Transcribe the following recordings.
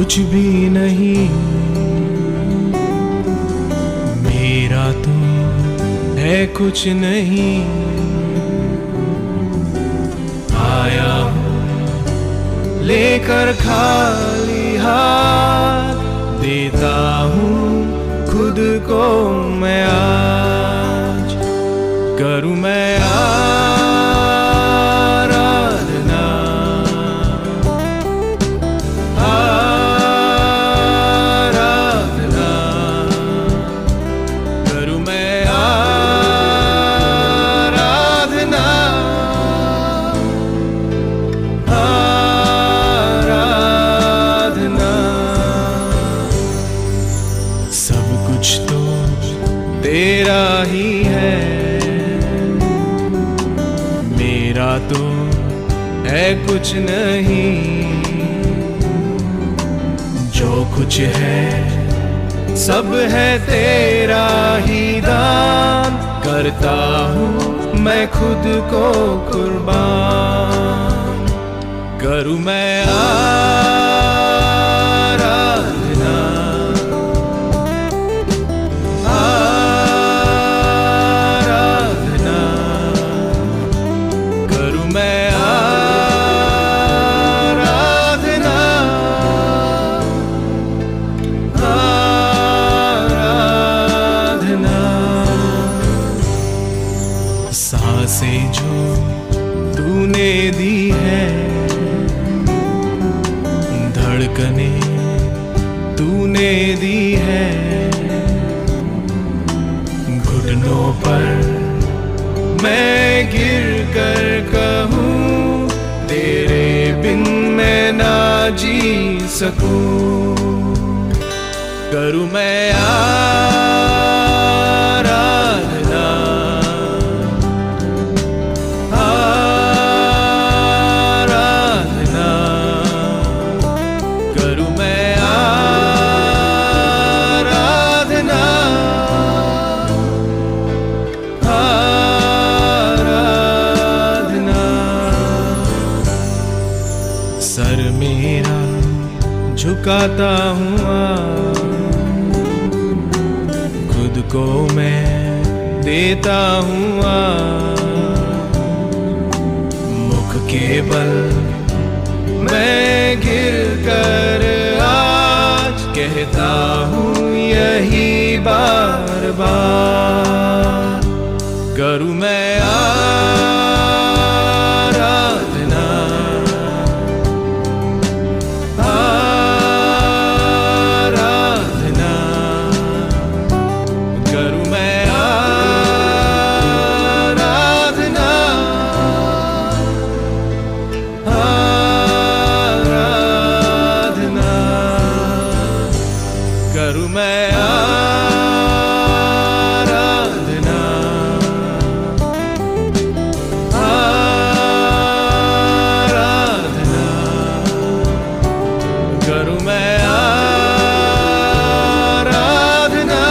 कुछ भी नहीं, मेरा तो है कुछ नहीं। आया हूँ लेकर खाली हाथ, देता हूँ खुद को मैं आज। करूँ मैं आराधना, आराधना। करूँ मैं आराधना, आराधना। सब कुछ तो तेरा ही है, मेरा तो है कुछ नहीं। जो कुछ है सब है तेरा ही दान, करता हूँ मैं खुद को कुर्बान। करूँ मैं आराधना, आराधना। करूँ मैं आराधना, आराधना। सांसें जो तूने दी है, धड़कने तूने दी है, घुटनों पर मैं गिर कर कहूँ, तेरे बिन मैं ना जी सकूं। करूँ मैं आराधना, आराधना। करूँ मैं आराधना, आराधना। सर मेरा झुकाता हूँ आज, खुद को मैं देता हूँ आज। मुख के बल मैं गिर कर आज कहता हूँ यही बार बार। करूँ मैं आराधना, आराधना। करूँ मैं आराधना, आराधना। करूँ मैं आराधना, आराधना। करूँ मैं आराधना, आराधना। करूँ मैं आराधना, आराधना। करूँ मैं आराधना,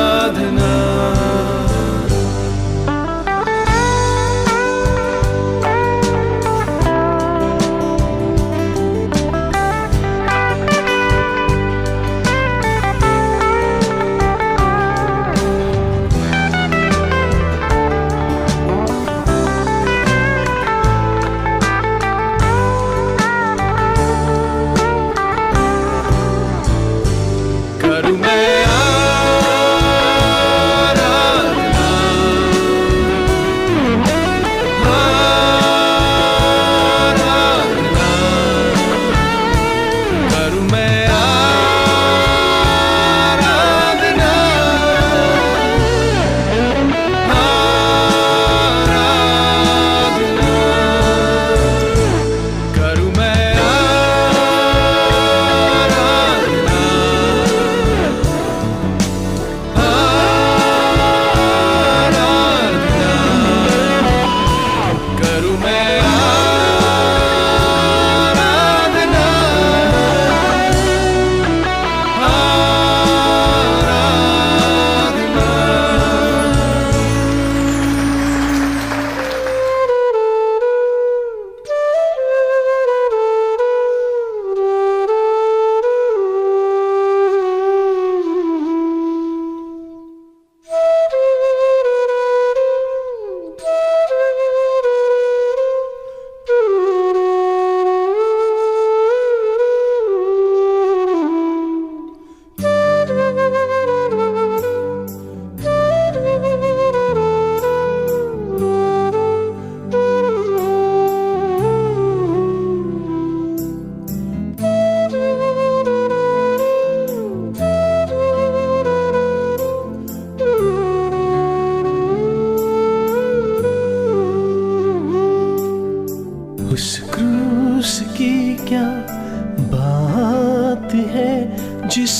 आराधना। करूँ मैं आराधना,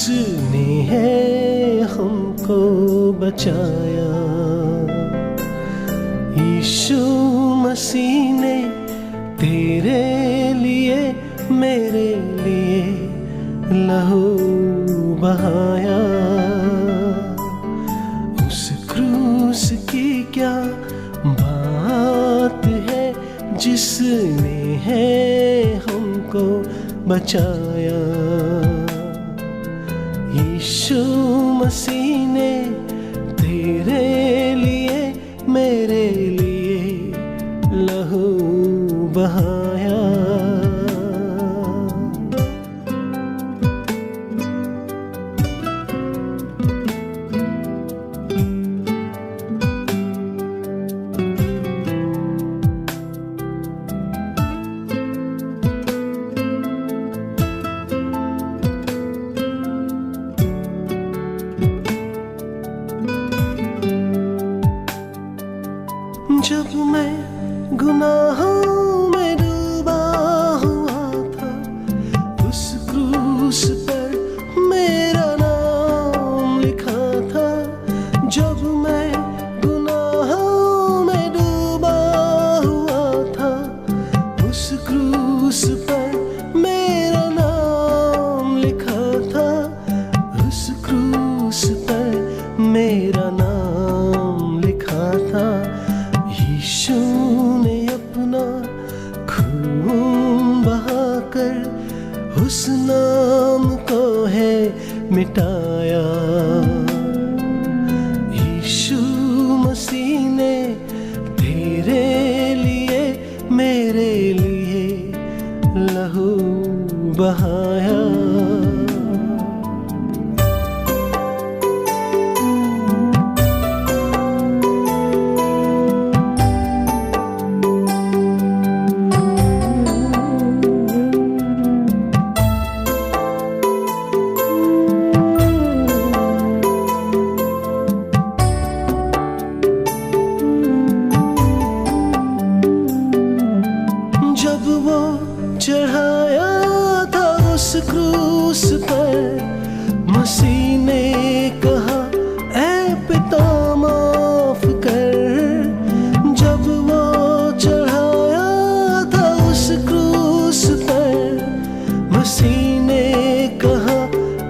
जिसने है हमको बचाया। यीशु मसीह ने तेरे लिए मेरे लिए लहू बहाया। उस क्रूस की क्या बात है, जिसने है हमको बचाया। यीशु मसीह ने तेरे लिए मेरे लिए लहू बहाया। जब मैं गुनाहों में डूबा हुआ था, उस क्रूस पर मेरा नाम लिखा था। जब मैं गुनाहों में डूबा हुआ था, उस क्रूस पर मेरा नाम लिखा था। उस क्रूस पर मेरा नाम लिखा था। यीशु ने अपना खून बहाकर उस नाम को है मिटाया। यीशु मसीह ने तेरे लिए मेरे लिए लहू बहाया। जब वो चढ़ाया था उस क्रूस पर, मसीह ने कहा ऐ पिता माफ कर। जब वो चढ़ाया था उस क्रूस पर, मसीह ने कहा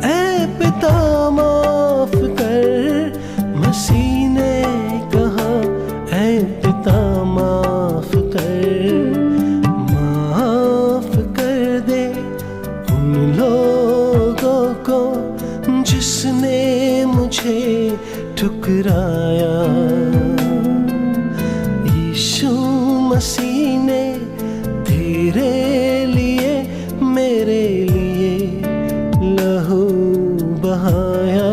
ऐ पिता माफ कर। मसीह ने कहा ऐ पिता माफ कर। लोगों को जिसने मुझे ठुकराया। यीशु मसीह ने तेरे लिए मेरे लिए लहू बहाया।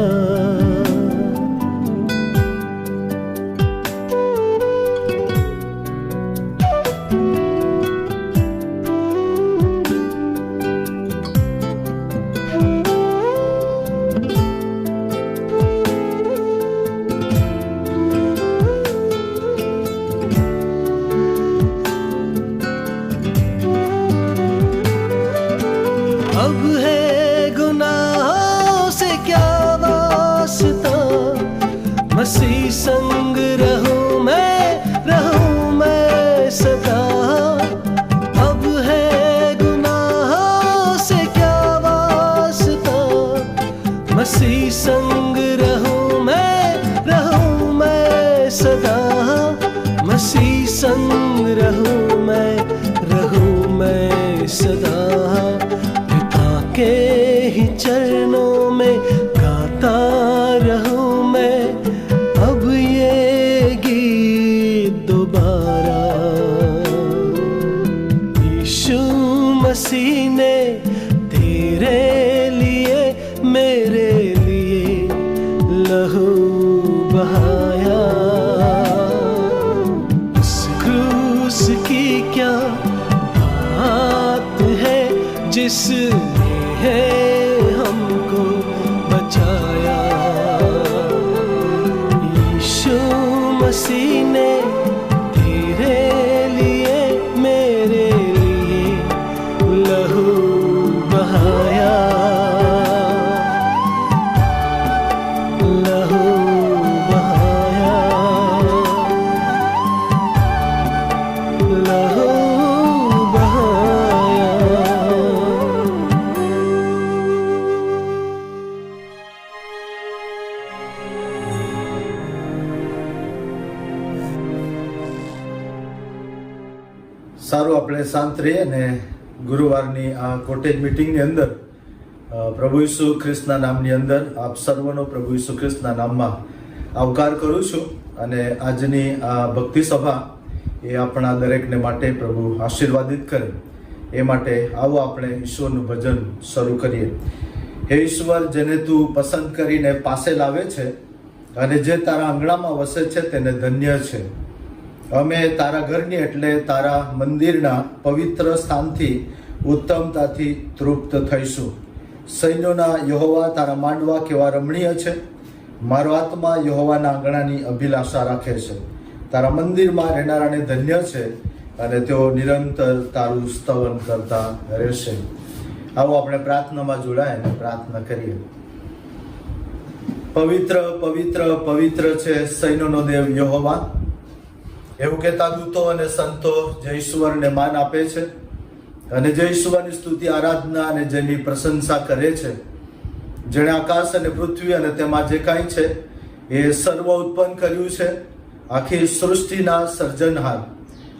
अब है गुनाहों से क्या वास्ता, मसीह संग रहूं मैं सदा। अब है गुनाहों से क्या वास्ता, मसीह संग रहूं मैं सदा। मसीह संग रहूं मैं सदा। के ही चरणों में गाता रहूं मैं अब ये गीत दोबारा। यीशु मसीह ने तेरे लिए मेरे लिए लहू बहाया। उस क्रूस की क्या बात है, जिसने है हमको बचाया। यीशु मसीह ने तेरे लिए मेरे लिए लहू बहाया। સારું, આપણે શાંત રહીએ ને ગુરુવારની આ કોટેજ મિટિંગની અંદર પ્રભુ ઈસુ ખ્રિસ્તના નામની અંદર આપ સર્વનો પ્રભુ ઈસુ ખ્રિસ્તના નામમાં આવકાર કરું છું. અને આજની આ ભક્તિ સભા એ આપણા દરેકને માટે પ્રભુ આશીર્વાદિત કરે એ માટે આવો આપણે ઈશ્વરનું ભજન શરૂ કરીએ. હે ઈશ્વર, જેને તું પસંદ કરીને પાસે લાવે છે અને જે તારા આંગણામાં વસે છે તેને ધન્ય છે. અમે તારા ઘરની એટલે તારા મંદિરના પવિત્ર સ્થાનથી ઉત્તમતાથી તૃપ્ત થઈશું. સૈન્યોના યહોવા, તારા માંડવા કેવા રમણીય છે. મારો આત્મા યહોવાના આંગણાની અભિલાષા રાખે છે. તારા મંદિરમાં રહેનારાને ધન્ય છે અને તેઓ નિરંતર તારું સ્તવન કરતા રહેશે. આવો આપણે પ્રાર્થનામાં જોડાય અને પ્રાર્થના કરીએ. પવિત્ર પવિત્ર પવિત્ર છે સૈન્યોનો દેવ યહોવા. એવું કહેતા દૂતો અને સંતો જે ઈશ્વરને માન આપે છે અને જે ઈશ્વરની સ્તુતિ, આરાધના અને જેની પ્રશંસા કરે છે. જેણે આકાશ અને પૃથ્વી અને તેમાં જે કાંઈ છે એ સર્વ ઉત્પન્ન કર્યું છે, આખી સૃષ્ટિના સર્જનહાર.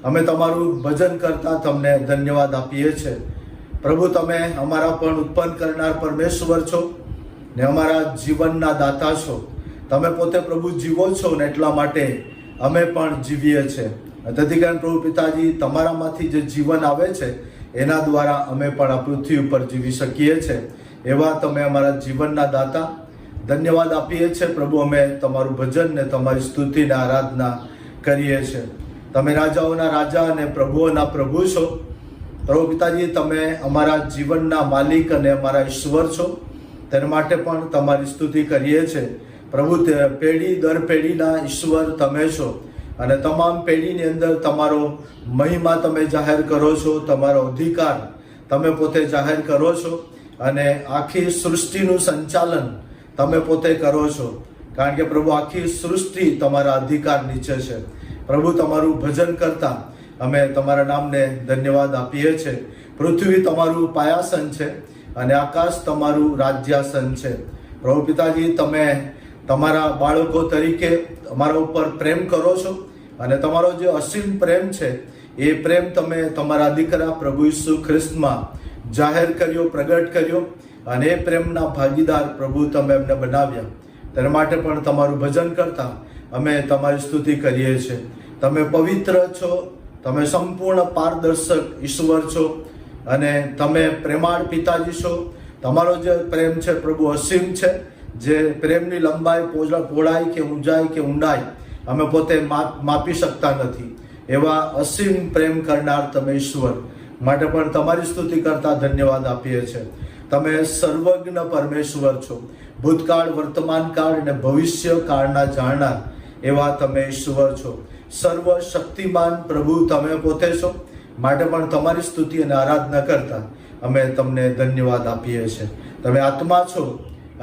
અમે તમારું ભજન કરતા તમને ધન્યવાદ આપીએ છીએ. પ્રભુ, તમે અમારા પણ ઉત્પન્ન કરનાર પરમેશ્વર છો ને અમારા જીવનના દાતા છો. તમે પોતે પ્રભુ જીવો છો ને એટલા માટે અમે પણ જીવીએ છીએ. તેથી કારણ પ્રભુ પિતાજી, તમારામાંથી જે જીવન આવે છે એના દ્વારા અમે પણ આ પૃથ્વી ઉપર જીવી શકીએ છીએ. એવા તમે અમારા જીવનના દાતા, ધન્યવાદ આપીએ છીએ પ્રભુ. અમે તમારું ભજન ને તમારી સ્તુતિ ને આરાધના કરીએ છીએ. તમે રાજાઓના રાજા અને પ્રભુઓના પ્રભુ છો. પ્રભુ પિતાજી, તમે અમારા જીવનના માલિક અને અમારા ઈશ્વર છો. તેના માટે પણ તમારી સ્તુતિ કરીએ છીએ પ્રભુ. પેઢી દર પેઢીના ઈશ્વર તમે છો અને તમામ પેઢીની અંદર તમારો મહિમા તમે જાહેર કરો છો, તમારો અધિકાર તમે પોતે જાહેર કરો છો અને આખી સૃષ્ટિનું સંચાલન તમે પોતે કરો છો. કારણ કે પ્રભુ, આખી સૃષ્ટિ તમારા અધિકાર નીચે છે. પ્રભુ, તમારું ભજન કરતા અમે તમારા નામને ધન્યવાદ આપીએ છીએ. પૃથ્વી તમારું પાયાસન છે અને આકાશ તમારું રાજ્યાસન છે. પ્રભુ પિતાજી, તમે તમારા બાળકો તરીકે અમારા ઉપર પ્રેમ કરો છો અને તમારો જે અસીમ પ્રેમ છે એ પ્રેમ તમે તમારા દીકરા પ્રભુ ઈસુ ખ્રિસ્તમાં જાહેર કર્યો, પ્રગટ કર્યો અને એ પ્રેમના ભાગીદાર પ્રભુ તમે એમને બનાવ્યા. તેના માટે પણ તમારું ભજન કરતા અમે તમારી સ્તુતિ કરીએ છીએ. તમે પવિત્ર છો, તમે સંપૂર્ણ પારદર્શક ઈશ્વર છો અને તમે પ્રેમાળ પિતાજી છો. તમારો જે પ્રેમ છે પ્રભુ અસીમ છે. જે પ્રેમની લંબાઈ, પહોળાઈ કે ઊંચાઈ કે ઊંડાઈ અમે પોતે માપી શકતા નથી. એવા અસીમ પ્રેમ કરનાર તમે ઈશ્વર માટે પણ તમારી સ્તુતિ કરતા ધન્યવાદ આપીએ છીએ. તમે સર્વજ્ઞ પરમેશ્વર છો. ભૂતકાળ, વર્તમાનકાળ અને ભવિષ્ય કાળના જાણનાર એવા તમે ઈશ્વર છો. સર્વ શક્તિમાન પ્રભુ તમે પોતે છો. માટે પણ તમારી સ્તુતિ અને આરાધના કરતા અમે તમને ધન્યવાદ આપીએ છીએ. તમે આત્મા છો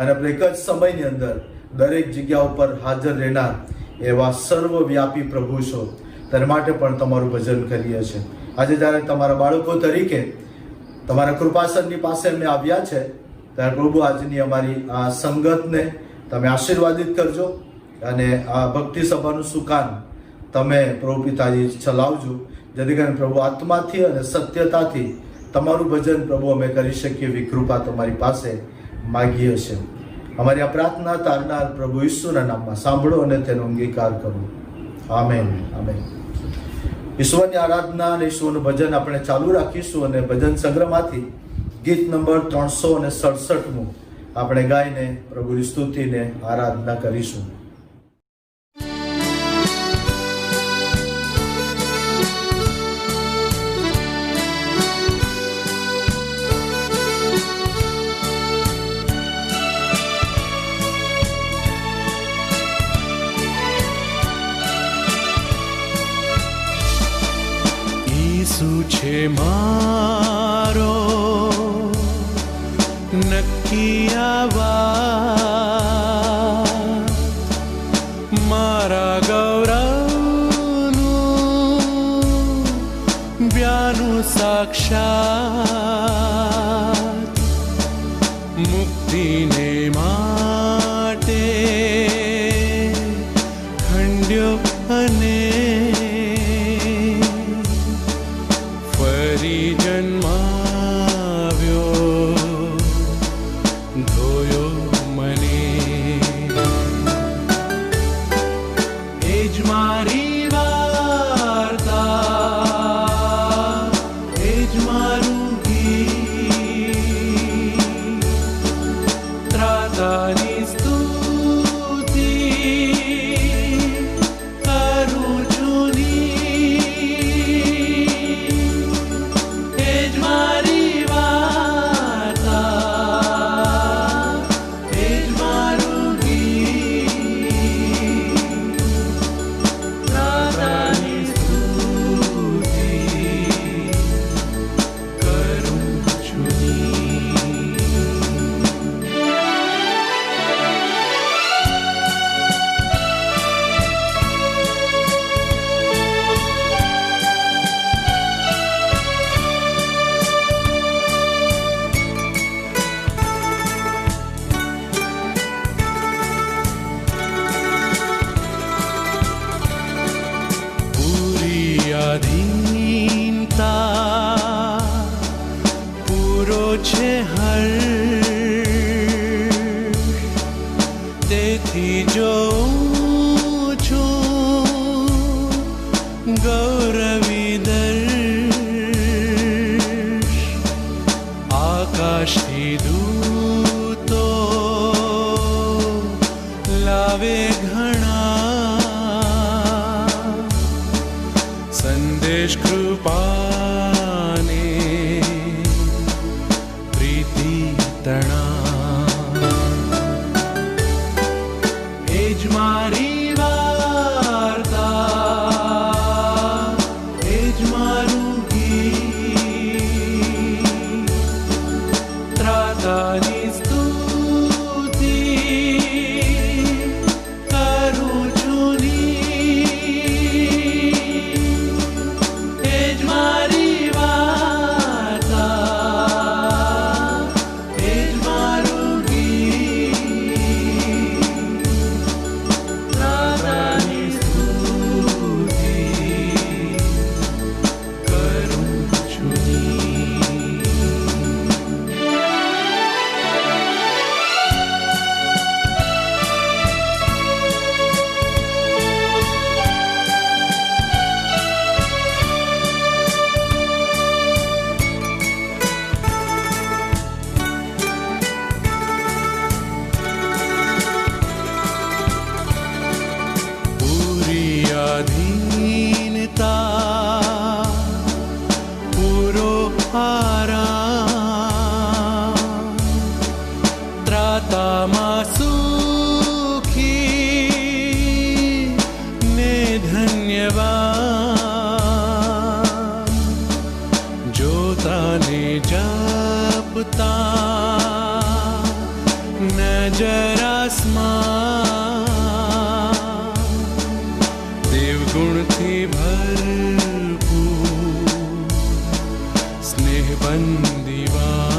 અને એક જ સમયની અંદર દરેક જગ્યા ઉપર હાજર રહેનાર એવા સર્વવ્યાપી પ્રભુ છો. તેના માટે પણ તમારું ભજન કરીએ છીએ. આજે જ્યારે તમારા બાળકો તરીકે તમારા કૃપાસનની પાસે અમે આવ્યા છે ત્યારે પ્રભુ, આજની અમારી આ સંગતને તમે આશીર્વાદિત કરજો અને આ ભક્તિ સભાનું સુકાન તમે પ્રભુ પિતાજી ચલાવજો. જેથી કરીને પ્રભુ આત્માથી અને સત્યતાથી તમારું ભજન પ્રભુ અમે કરી શકીએ એવી કૃપા તમારી પાસે માગીએ છીએ. અમારી આ પ્રાર્થના તારનાર પ્રભુ ઈસુના નામમાં સાંભળો અને તેનો અંગીકાર કરો. Amen, amen. ઈશ્વરની આરાધના અને ઈશ્વરનું ભજન આપણે ચાલુ રાખીશું અને ભજન સંગ્રહમાંથી ગીત નંબર 367 આપણે ગાઈને પ્રભુની સ્તુતિને આરાધના કરીશું. ઈસુ છે મારો નક્કી આવા, મારા ગૌરવનું બ્યાનું સાક્ષાત, મુક્તિને માટે ખંડ્યો અને તેથી જોઉં છું ગૌરવી દર્શ આકાશથી દૂતો લાવે ઘણા સંદેશ કૃપાને પ્રીતિ તણા એ જ મારી વાર્તા એ જ મારું ગીત ત્રાતાની સ્તુતિ કરું છું ની એ જ મારી વાર્તા એ જ મારું ગીત ત્રાતાની સ્તુતિ કરું છું પૂરી આધીનતા પૂરો આરામ ત્રાતામાં સુખી ને ધન્યવાદ જોતાને જપતા નજર આસમાન દેવગુણથી ભરપૂર સ્નેહ બંદીવા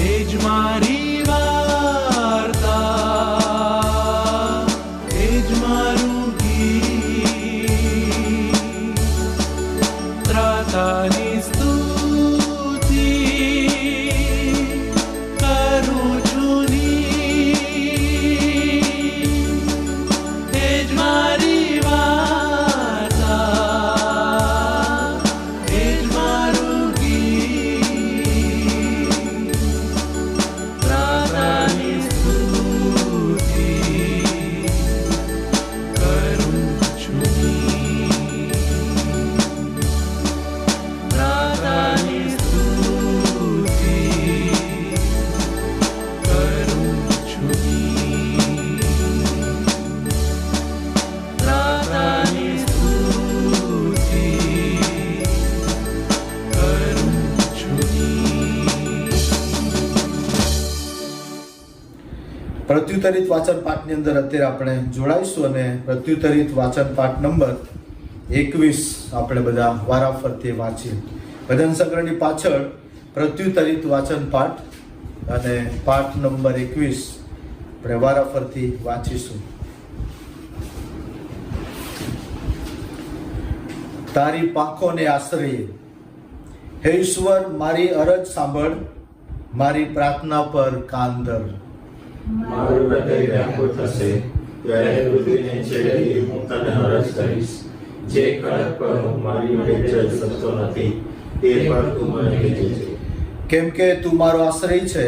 એ જ મારી વાર્તા એ જ મારું ગીત ત્રાતાની સ્તુતિ કરું છું ની એ જ મારી વાર્તા એ જ મારું ગીત ત્રાતાની સ્તુતિ કરું છું ત્રાતાની સ્તુતિ કરું છું ત્રાતાની સ્તુતિ કરું છું પ્રત્યુત્તરિત વાચન પાઠની અંદર અત્યારે આપણે જોડાઈશું અને પ્રત્યુત્તરિત વાચન પાઠ નંબર 21 આપણે બધા વારાફરતી વાંચીએ. ભજન સંગ્રહની પાછળ પ્રત્યુત્તરિત વાચન પાઠ અને પાઠ નંબર 21 આપણે વારાફરતી વાંચીશું. તારી પાંખોને આશ્રયે હે ઈશ્વર મારી અરજ સાંભળ મારી પ્રાર્થના પર કાન ધર. મારું હૃદય વ્યાકુળ થશે ત્યારે પૃથ્વીને છેડી હું તને અરજ કરીશ. જે કડક પર હું મારી વડે જઈ શકતો નથી તે પર તું મને કહેજે. કેમ કે તું મારો આશ્રય છે,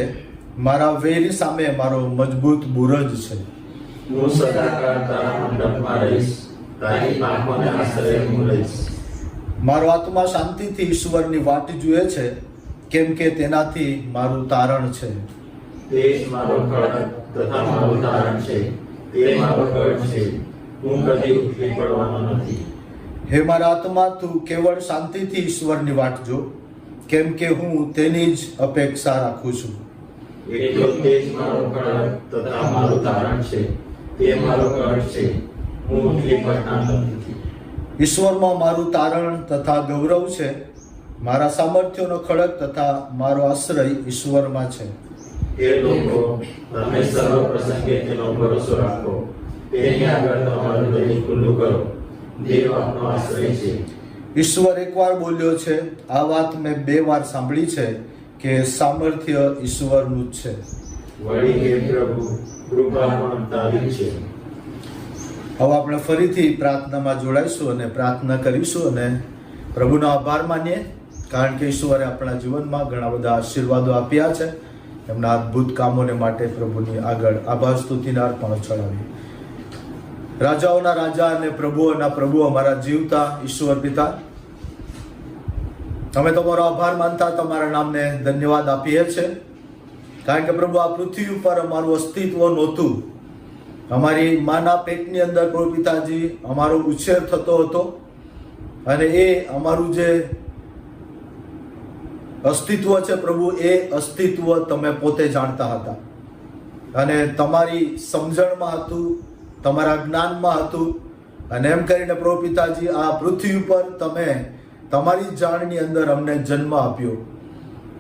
મારા વેરી સામે મારો મજબૂત બુરજ છે. હું સદાકાળ તારા મંડપમાં રહીશ, તારી પાંખોને આશ્રય હું લઈશ. મારો આત્મા શાંતિથી ઈશ્વરની વાટ જુએ છે, કેમ કે તેનાથી મારું તારણ છે. તે જ મારો ખડક તથા મારું તારણ છે, તે મારો ગઢ છે, હું કદી ઉઠી પડવાનો નથી. હે મારા આત્મા તું કેવળ શાંતિથી ઈશ્વરની વાટ જો, કેમ કે હું તેની જ અપેક્ષા રાખું છું. એટલો તે જ મારો ખડક તથા મારું તારણ છે, તે મારો ગઢ છે, હું ઉઠી પડવાનો નથી. ઈશ્વરમાં મારું તારણ તથા ગૌરવ છે, મારા સામર્થ્યનો ખડક તથા મારો આશ્રય ઈશ્વરમાં છે. એ લોકો તમે સર્વ પ્રસંગે તેનો ભરોસો રાખો, તેની આગળ તમારું હૃદય ખુલ્લું કરો. દેવ આપનો આશ્રય છે. ઈશ્વર એકવાર બોલ્યો છે, આ વાત મેં 2 વાર સાંભળી છે કે સામર્થ્ય ઈશ્વરનું જ છે. વળી હે પ્રભુ કૃપા પણ તારી છે. હવે આપણે ફરીથી પ્રાર્થનામાં જોડાઈશું અને પ્રાર્થના કરીશું અને પ્રભુનો આભાર માનીએ, કારણ કે ઈશ્વરે આપણા જીવનમાં ઘણા બધા આશીર્વાદો આપ્યા છે. એમના અદ્ભુત કામોને માટે પ્રભુની આગળ આભાર સ્તુતિના અર્પણો ચડાવીએ. રાજાઓના રાજા અને પ્રભુઓના પ્રભુ અમારા જીવતા ઈશ્વર પિતા, અમે તમારો આભાર માનતા તમારા નામને ધન્યવાદ આપીએ છીએ, કારણ કે પ્રભુ આ પૃથ્વી ઉપર અમારું અસ્તિત્વ નહોતું. અમારી માના પેટની અંદર પ્રભુ પિતાજી અમારો ઉછેર થતો હતો અને એ અમારું જે અસ્તિત્વ છે પ્રભુ, એ અસ્તિત્વ તમે પોતે જાણતા હતા અને તમારી સમજણમાં હતું, તમારા જ્ઞાનમાં હતું. અને એમ કરીને પ્રભુ પિતાજી આ પૃથ્વી ઉપર તમે તમારી જાણની અંદર અમને જન્મ આપ્યો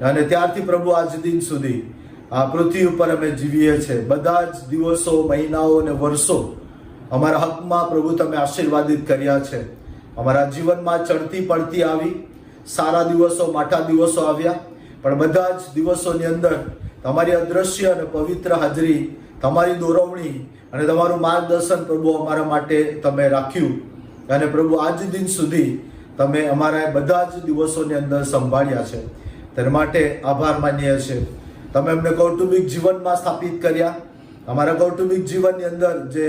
અને ત્યારથી પ્રભુ આજ દિન સુધી આ પૃથ્વી ઉપર અમે જીવીએ છીએ. બધા જ દિવસો, મહિનાઓ અને વર્ષો અમારા હકમાં પ્રભુ તમે આશીર્વાદિત કર્યા છે. અમારા જીવનમાં ચડતી પડતી આવી, સારા દિવસો, માઠા દિવસો આવ્યા, પણ બધા જ દિવસોની અંદર તમારી અદ્રશ્ય અને પવિત્ર હાજરી, તમારી દોરવણી અને તમારું માર્ગદર્શન પ્રભુ અમારા માટે તમે રાખ્યું. અને પ્રભુ આજ દિન સુધી તમે અમારા બધા જ દિવસોની અંદર સંભાળ્યા છે. તેના માટે આભાર માનીએ છીએ. તમે અમને કૌટુંબિક જીવનમાં સ્થાપિત કર્યા. અમારા કૌટુંબિક જીવનની અંદર જે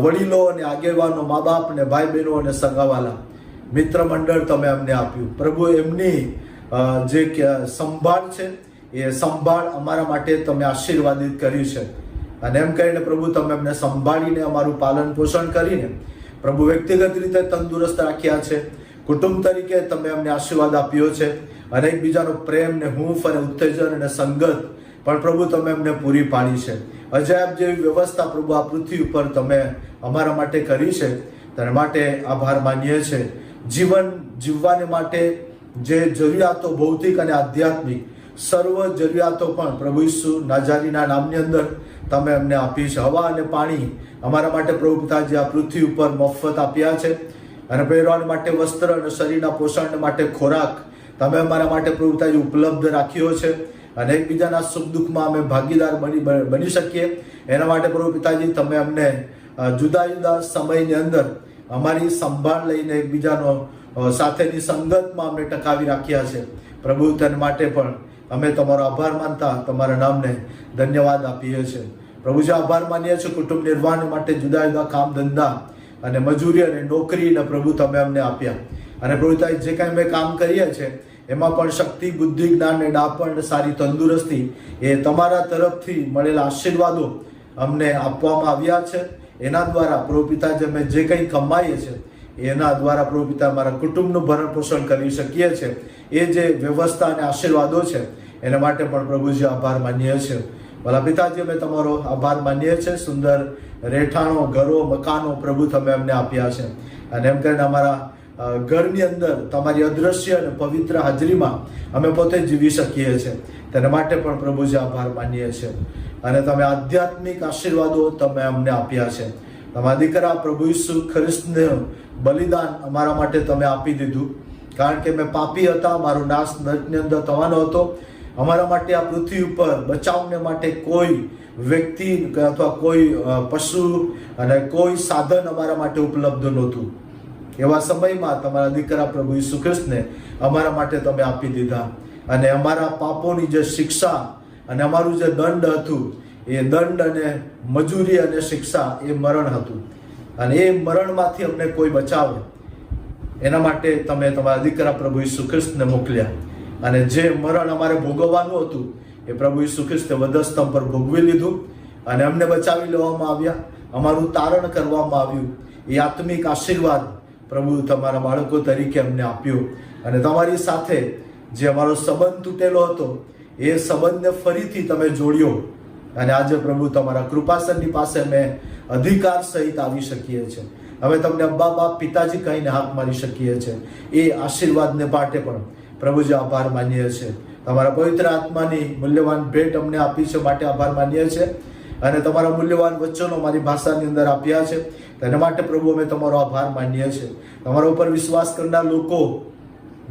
વડીલો અને આગેવાનો, મા બાપ ને ભાઈ બહેનો અને સગાવાલા, મિત્ર મંડળ તમે અમને આપ્યું. પ્રભુ એમની જે સંભાળ છે એ સંભાળ અમારા માટે તમે આશીર્વાદિત કર્યું છે. અને એમ કહીને પ્રભુ તમે અમને સંભાળીને અમારું પાલન પોષણ કરીને પ્રભુ વ્યક્તિગત રીતે તંદુરસ્ત રાખ્યા છે. કુટુંબ તરીકે તમે અમને આશીર્વાદ આપ્યો છે અને એકબીજાનો પ્રેમ ને હૂંફ અને ઉત્તેજન અને સંગત પણ પ્રભુ તમે અમને પૂરી પાડી છે. અજાયબ જેવી વ્યવસ્થા પ્રભુ આ પૃથ્વી ઉપર તમે અમારા માટે કરી છે. તેના માટે આભાર માનીએ છીએ. જીવન જીવવાને માટે જે જરૂરિયાતો ભૌતિક અને આધ્યાત્મિક સર્વ જરૂરિયાતો પણ પ્રભુ ઈસુ નાજારીના નામની અંદર તમે અમને આપી છે. હવા અને પાણી અમારા માટે પ્રભુ પિતાજી આ પૃથ્વી ઉપર મફત આપ્યા છે. અને પહેરવા માટે વસ્ત્ર અને શરીરના પોષણ માટે ખોરાક તમે અમારા માટે પ્રભુ પિતાજી ઉપલબ્ધ રાખ્યો છે. અને એકબીજાના સુખ દુઃખમાં અમે ભાગીદાર બની શકીએ એના માટે પ્રભુ પિતાજી તમે અમને જુદા જુદા સમયની અંદર અમારી સંભાળ લઈને એકબીજાનો સાથેની સંગતમાં અમને ટકાવી રાખ્યા છે. પ્રભુ તેના માટે પણ અમે તમારો આભાર માનતા તમારા નામને ધન્યવાદ આપીએ છીએ. પ્રભુજી આભાર માનીએ છીએ કુટુંબ નિર્વાહ માટે જુદા જુદા કામ ધંધા અને મજૂરી અને નોકરીને પ્રભુ તમે અમને આપ્યા. અને પ્રભુ જે કાંઈ અમે કામ કરીએ છીએ એમાં પણ શક્તિ, બુદ્ધિ, જ્ઞાન ને ડાપણ, સારી તંદુરસ્તી એ તમારા તરફથી મળેલા આશીર્વાદો અમને આપવામાં આવ્યા છે. એના દ્વારા પ્રભુ પિતાજી અમે જે કંઈ કમાઈએ છીએ એના દ્વારા પ્રભુ પિતા અમારા કુટુંબનું ભરણ પોષણ કરી શકીએ છીએ. એ જે વ્યવસ્થા અને આશીર્વાદો છે એના માટે પણ પ્રભુજી આભાર માનીએ છીએ. ભલા પિતાજી અમે તમારો આભાર માનીએ છીએ. સુંદર રહેઠાણો, ઘરો, મકાનો પ્રભુ તમે અમને આપ્યા છે. અને એમ કરીને અમારા ઘરની અંદર તમારી અદ્રશ્ય અને પવિત્ર હાજરીમાં અમે પોતે જીવી શકીએ છીએ. તેના માટે પણ પ્રભુજી આભાર માનીએ છીએ. અને તમે આધ્યાત્મિક આશીર્વાદો તમે અમને આપ્યા છે. તમારા દીકરા પ્રભુ ઈસુ ખ્રિસ્તને બલિદાન અમારા માટે તમે આપી દીધું, કારણ કે મેં પાપી હતા, મારો નાશ નરકની અંદર થવાનો હતો. અમારા માટે આ પૃથ્વી ઉપર બચાવને માટે કોઈ વ્યક્તિ અથવા કોઈ પશુ અને કોઈ સાધન અમારા માટે ઉપલબ્ધ નહોતું. એવા સમયમાં તમારા દીકરા પ્રભુ ઈસુ ખ્રિસ્તને અમારા માટે તમે આપી દીધા. અને અમારા પાપોની જે શિક્ષા અને અમારું જે દંડ હતું એ દંડ અને મજૂરી અને શિક્ષા એ મરણ હતું. અને એ મરણમાંથી અમને કોઈ બચાવે એના માટે તમે તમારા દીકરા પ્રભુ ઈસુ ખ્રિસ્તને મોકલ્યા. અને જે મરણ અમારે ભોગવવાનું હતું એ પ્રભુ ઈસુ ખ્રિસ્તે વધસ્તંભ પર ભોગવી લીધું અને અમને બચાવી લેવામાં આવ્યા. અમારું તારણ કરવામાં આવ્યું. એ આત્મિક આશીર્વાદ પ્રભુ તમારા બાળકો તરીકે અમને આપ્યો. અને તમારી સાથે જે અમારો સંબંધ તૂટેલો હતો એ સંબંધને ફરીથી તમે જોડ્યો. અને આજે પ્રભુ તમારા કૃપાસનની પાસે અમે અધિકાર સહિત આવી શકીએ છીએ. હવે તમને અબ્બા, બાપ, પિતાજી કહીને હાથ મારી શકીએ છીએ. એ આશીર્વાદને માટે પણ પ્રભુજી આભાર માનીએ છીએ. તમારા પવિત્ર આત્માની મૂલ્યવાન ભેટ અમને આપી છે માટે આભાર માનીએ છીએ. અને તમારા મૂલ્યવાન વચનો મારી ભાષાની અંદર આપ્યા છે તેના માટે પ્રભુ અમે તમારો આભાર માનીએ છીએ. તમારા ઉપર વિશ્વાસ કરનાર લોકો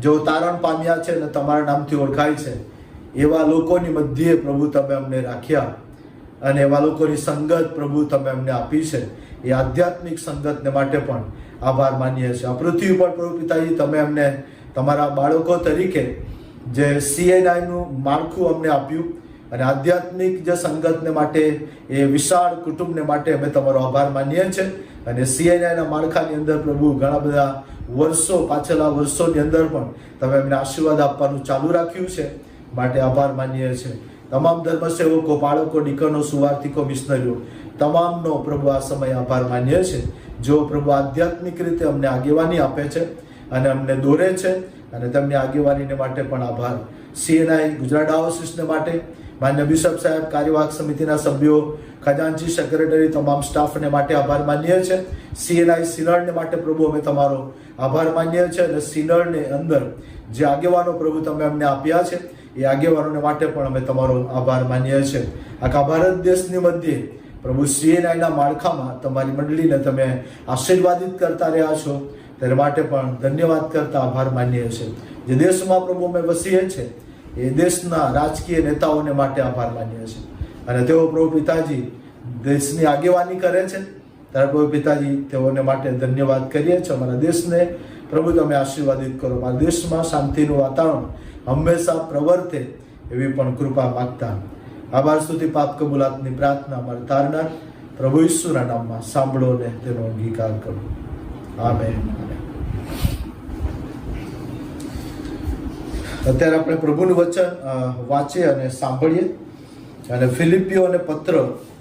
જો તારણ પામ્યા છે અને તમારા નામથી ઓળખાય છે એવા લોકોની મધ્યે પ્રભુ તમે અમને રાખ્યા અને એવા લોકોની સંગત પ્રભુ તમે અમને આપી છે. એ આધ્યાત્મિક સંગતને માટે પણ આભાર માનીએ છીએ. આ પૃથ્વી ઉપર પ્રભુ પિતાજી તમે અમને તમારા બાળકો તરીકે જે CNIનું માળખું અમને આપ્યું અને આધ્યાત્મિક જે સંગતને માટે એ વિશાળ કુટુંબને માટે અમે તમારો આભાર માનીએ છીએ. અને CNIના માળખાની અંદર પ્રભુ ઘણા બધા વર્ષો પાછલા વર્ષોની અંદર પણ તમે અમને આશીર્વાદ આપવાનું ચાલુ રાખ્યું છે, માટે આભાર માનીએ છીએ. તમામ ધર્મસેવકો, બાળકો, ડીકનો, સુવાર્થિકો, મિશનરીઓ તમામનો પ્રભુ આ સમય આભાર માનીએ છીએ. જો પ્રભુ આધ્યાત્મિક રીતે અમને આગેવાની આપે છે અને અમને દોરે છે, અને તેમની આગેવાનીને માટે પણ આભાર. CNI ગુજરાત ડાયોસિસને માટે માન્ય બિશપ સાહેબ, કાર્યવાહક સમિતિના સભ્યો, ખજાનચી, સેક્રેટરી, તમામ સ્ટાફને માટે આભાર માનીએ છીએ. CNI સિનડને માટે પ્રભુ અમે તમારો આભાર માનીએ છીએ. અને સિનડને અંદર જે આગેવાનો પ્રભુ તમે અમને આપ્યા છે એ આગેવાનોને માટે પણ અમે તમારો આભાર માનીએ છીએ. આખા ભારત દેશની મધ્યે પ્રભુ CNIના માળખામાં તમારી મંડળીને તમે આશીર્વાદિત કરતા રહ્યા છો, તેના માટે પણ ધન્યવાદ કરતા આભાર માનીએ છીએ. જે દેશમાં પ્રભુ અમે વસીએ છીએ એ દેશના રાજકીય નેતાઓને માટે આભાર માનીએ છીએ. અને તેઓ પ્રભુ પિતાજી દેશની આગેવાની કરે છે, ત્યારે પ્રભુ પિતાજી તેઓને માટે ધન્યવાદ કરીએ છીએ. અમારા દેશને પ્રભુ તમે આશીર્વાદિત કરો. અમારા દેશમાં શાંતિનું વાતાવરણ હંમેશા પ્રવર્તે એવી પણ કૃપા માગતા આભાર સ્તુતિ પાપ કબૂલાતની પ્રાર્થના અમારે તારનાર પ્રભુ ઈસુના નામમાં સાંભળો ને તેનો અંગીકાર કરો. આમેન. અત્યારે આપણે પ્રભુનું વચન વાંચીએ અને સાંભળીએ. અને ફિલિપીઓને પત્ર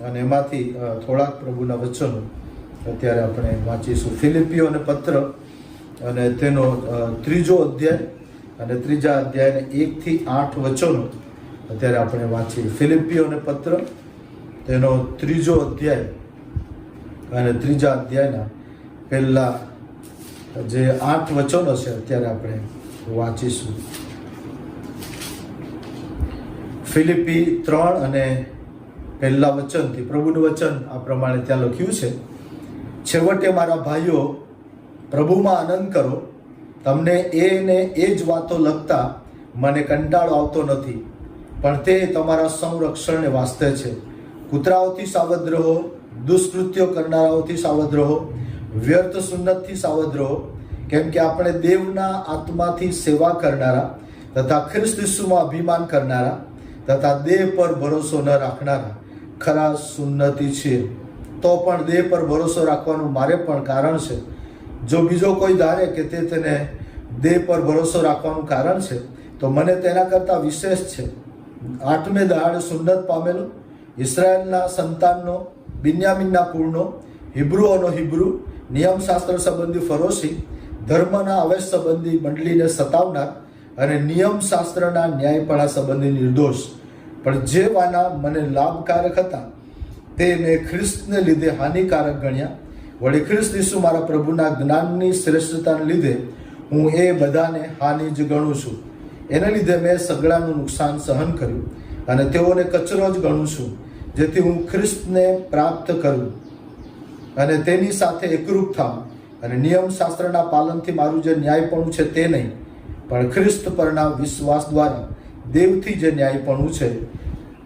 અને એમાંથી થોડાક પ્રભુના વચનો અત્યારે આપણે વાંચીશું. ફિલિપીઓને પત્ર અને તેનો 3જો અધ્યાય અને 3જા અધ્યાયને 1 થી 8 વચનો અત્યારે આપણે વાંચીએ. ફિલિપીઓને પત્ર તેનો 3જો અધ્યાય અને 3જા અધ્યાયના પહેલા જે 8 વચનો છે અત્યારે આપણે વાંચીશું. ફિલિપી 3 અને પહેલા વચનથી પ્રભુનું વચન આ પ્રમાણે ત્યાં લખ્યું છે. છેવટે મારા ભાઈઓ, પ્રભુમાં આનંદ કરો. તમને એ ને એ જ વાતો લખતા મને કંટાળો આવતો નથી, પણ તે તમારા સંરક્ષણને વાસ્તે છે. કૂતરાઓથી સાવધ રહો, દુષ્કૃત્યો કરનારાઓથી સાવધ રહો, વ્યર્થ સુન્નતથી સાવધ રહો, કેમ કે આપણે દેવના આત્માથી સેવા કરનારા તથા ખ્રિસ્ત ઈસુમાં અભિમાન કરનારા તથા દેહ પર ભરોસો ન રાખનારા ખરા સુન્નતિ છીએ. તો પણ દેહ પર ભરોસો રાખવાનું મારે પણ કારણ છે. જો બીજો કોઈ ધારે કે તે તેને દેહ પર ભરોસો રાખવાનું કારણ છે, તો મને તેના કરતાં વિશેષ છે. 8મે દહાડે સુન્નત પામેલો, ઇસ્રાયેલના સંતાનનો, બિન્યામીનના કુળનો, હિબ્રુઓનો હિબ્રુ, નિયમશાસ્ત્ર સંબંધી ફરોશી, ધર્મના અવેશ સંબંધી મંડળીને સતાવનાર અને નિયમશાસ્ત્રના ન્યાયપણા સંબંધી નિર્દોષ. પણ જે વાના મને લાભકારક હતા તે મેં ખ્રિસ્તને લીધે હાનિકારક ગણ્યા. વળી ખ્રિસ્ત ઈસુ મારા પ્રભુના જ્ઞાનની શ્રેષ્ઠતાને લીધે હું એ બધાને હાનિ જ ગણું છું. એને લીધે મેં સગડાનું નુકસાન સહન કર્યું અને તેઓને કચરો જ ગણું છું, જેથી હું ખ્રિસ્તને પ્રાપ્ત કરું અને તેની સાથે એકરૂપ થાઉં. અને નિયમશાસ્ત્રના પાલનથી મારું જે ન્યાયપણું છે તે નહીં, પણ ખ્રિસ્ત પરના વિશ્વાસ દ્વારા દેવથી જે ન્યાયપણું છે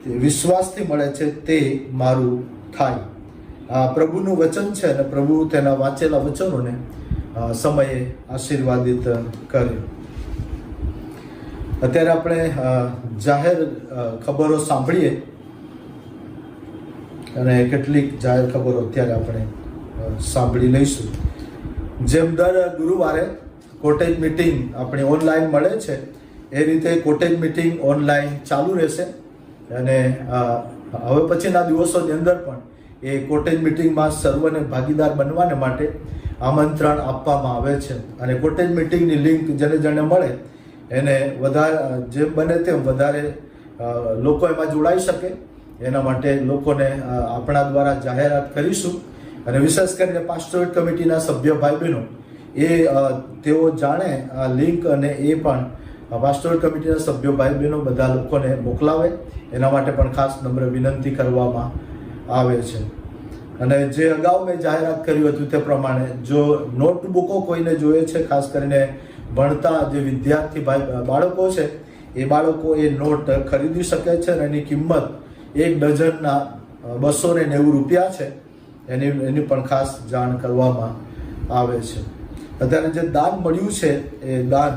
તે વિશ્વાસથી મળે છે તે મારું થાય. આ પ્રભુનું વચન છે અને પ્રભુ તેના વાંચેલા વચનોને સમયે આશીર્વાદિત કરે. અત્યારે આપણે જાહેર ખબરો સાંભળીએ અને કેટલીક જાહેર ખબરો અત્યારે આપણે સાંભળી લઈશું. જેમ દર ગુરુવારે કોટેજ મિટિંગ આપણી ઓનલાઈન મળે છે, એ રીતે કોટેજ મિટિંગ ઓનલાઈન ચાલુ રહેશે. અને હવે પછીના દિવસોની અંદર પણ એ કોટેજ મિટિંગમાં સર્વને ભાગીદાર બનવાને માટે આમંત્રણ આપવામાં આવે છે. અને કોટેજ મિટિંગની લિંક જેને જેને મળે એને વધારે જેમ બને તેમ વધારે લોકો એમાં જોડાઈ શકે એના માટે લોકોને આપણા દ્વારા જાહેરાત કરીશું. અને વિશેષ કરીને પાસ્ટોરેટ કમિટીના સભ્ય ભાઈ બહેનો તેઓ જાણે આ લિંક અને એ પણ પાસ્ટોરેટ કમિટીના સભ્યો ભાઈ બહેનો બધા લોકોને મોકલાવે એના માટે પણ ખાસ નમ્ર વિનંતી કરવામાં આવે છે. અને જે અગાઉ મેં જાહેરાત કર્યું હતું તે પ્રમાણે જો નોટબુકો કોઈને જોઈએ છે, ખાસ કરીને ભણતા જે વિદ્યાર્થી બાળકો છે એ બાળકો એ નોટ ખરીદી શકે છે અને એની કિંમત 1 ડઝનના 290 રૂપિયા છે. એની પણ ખાસ જાણ કરવામાં આવે છે. અત્યારે જે દાન મળ્યું છે એ દાન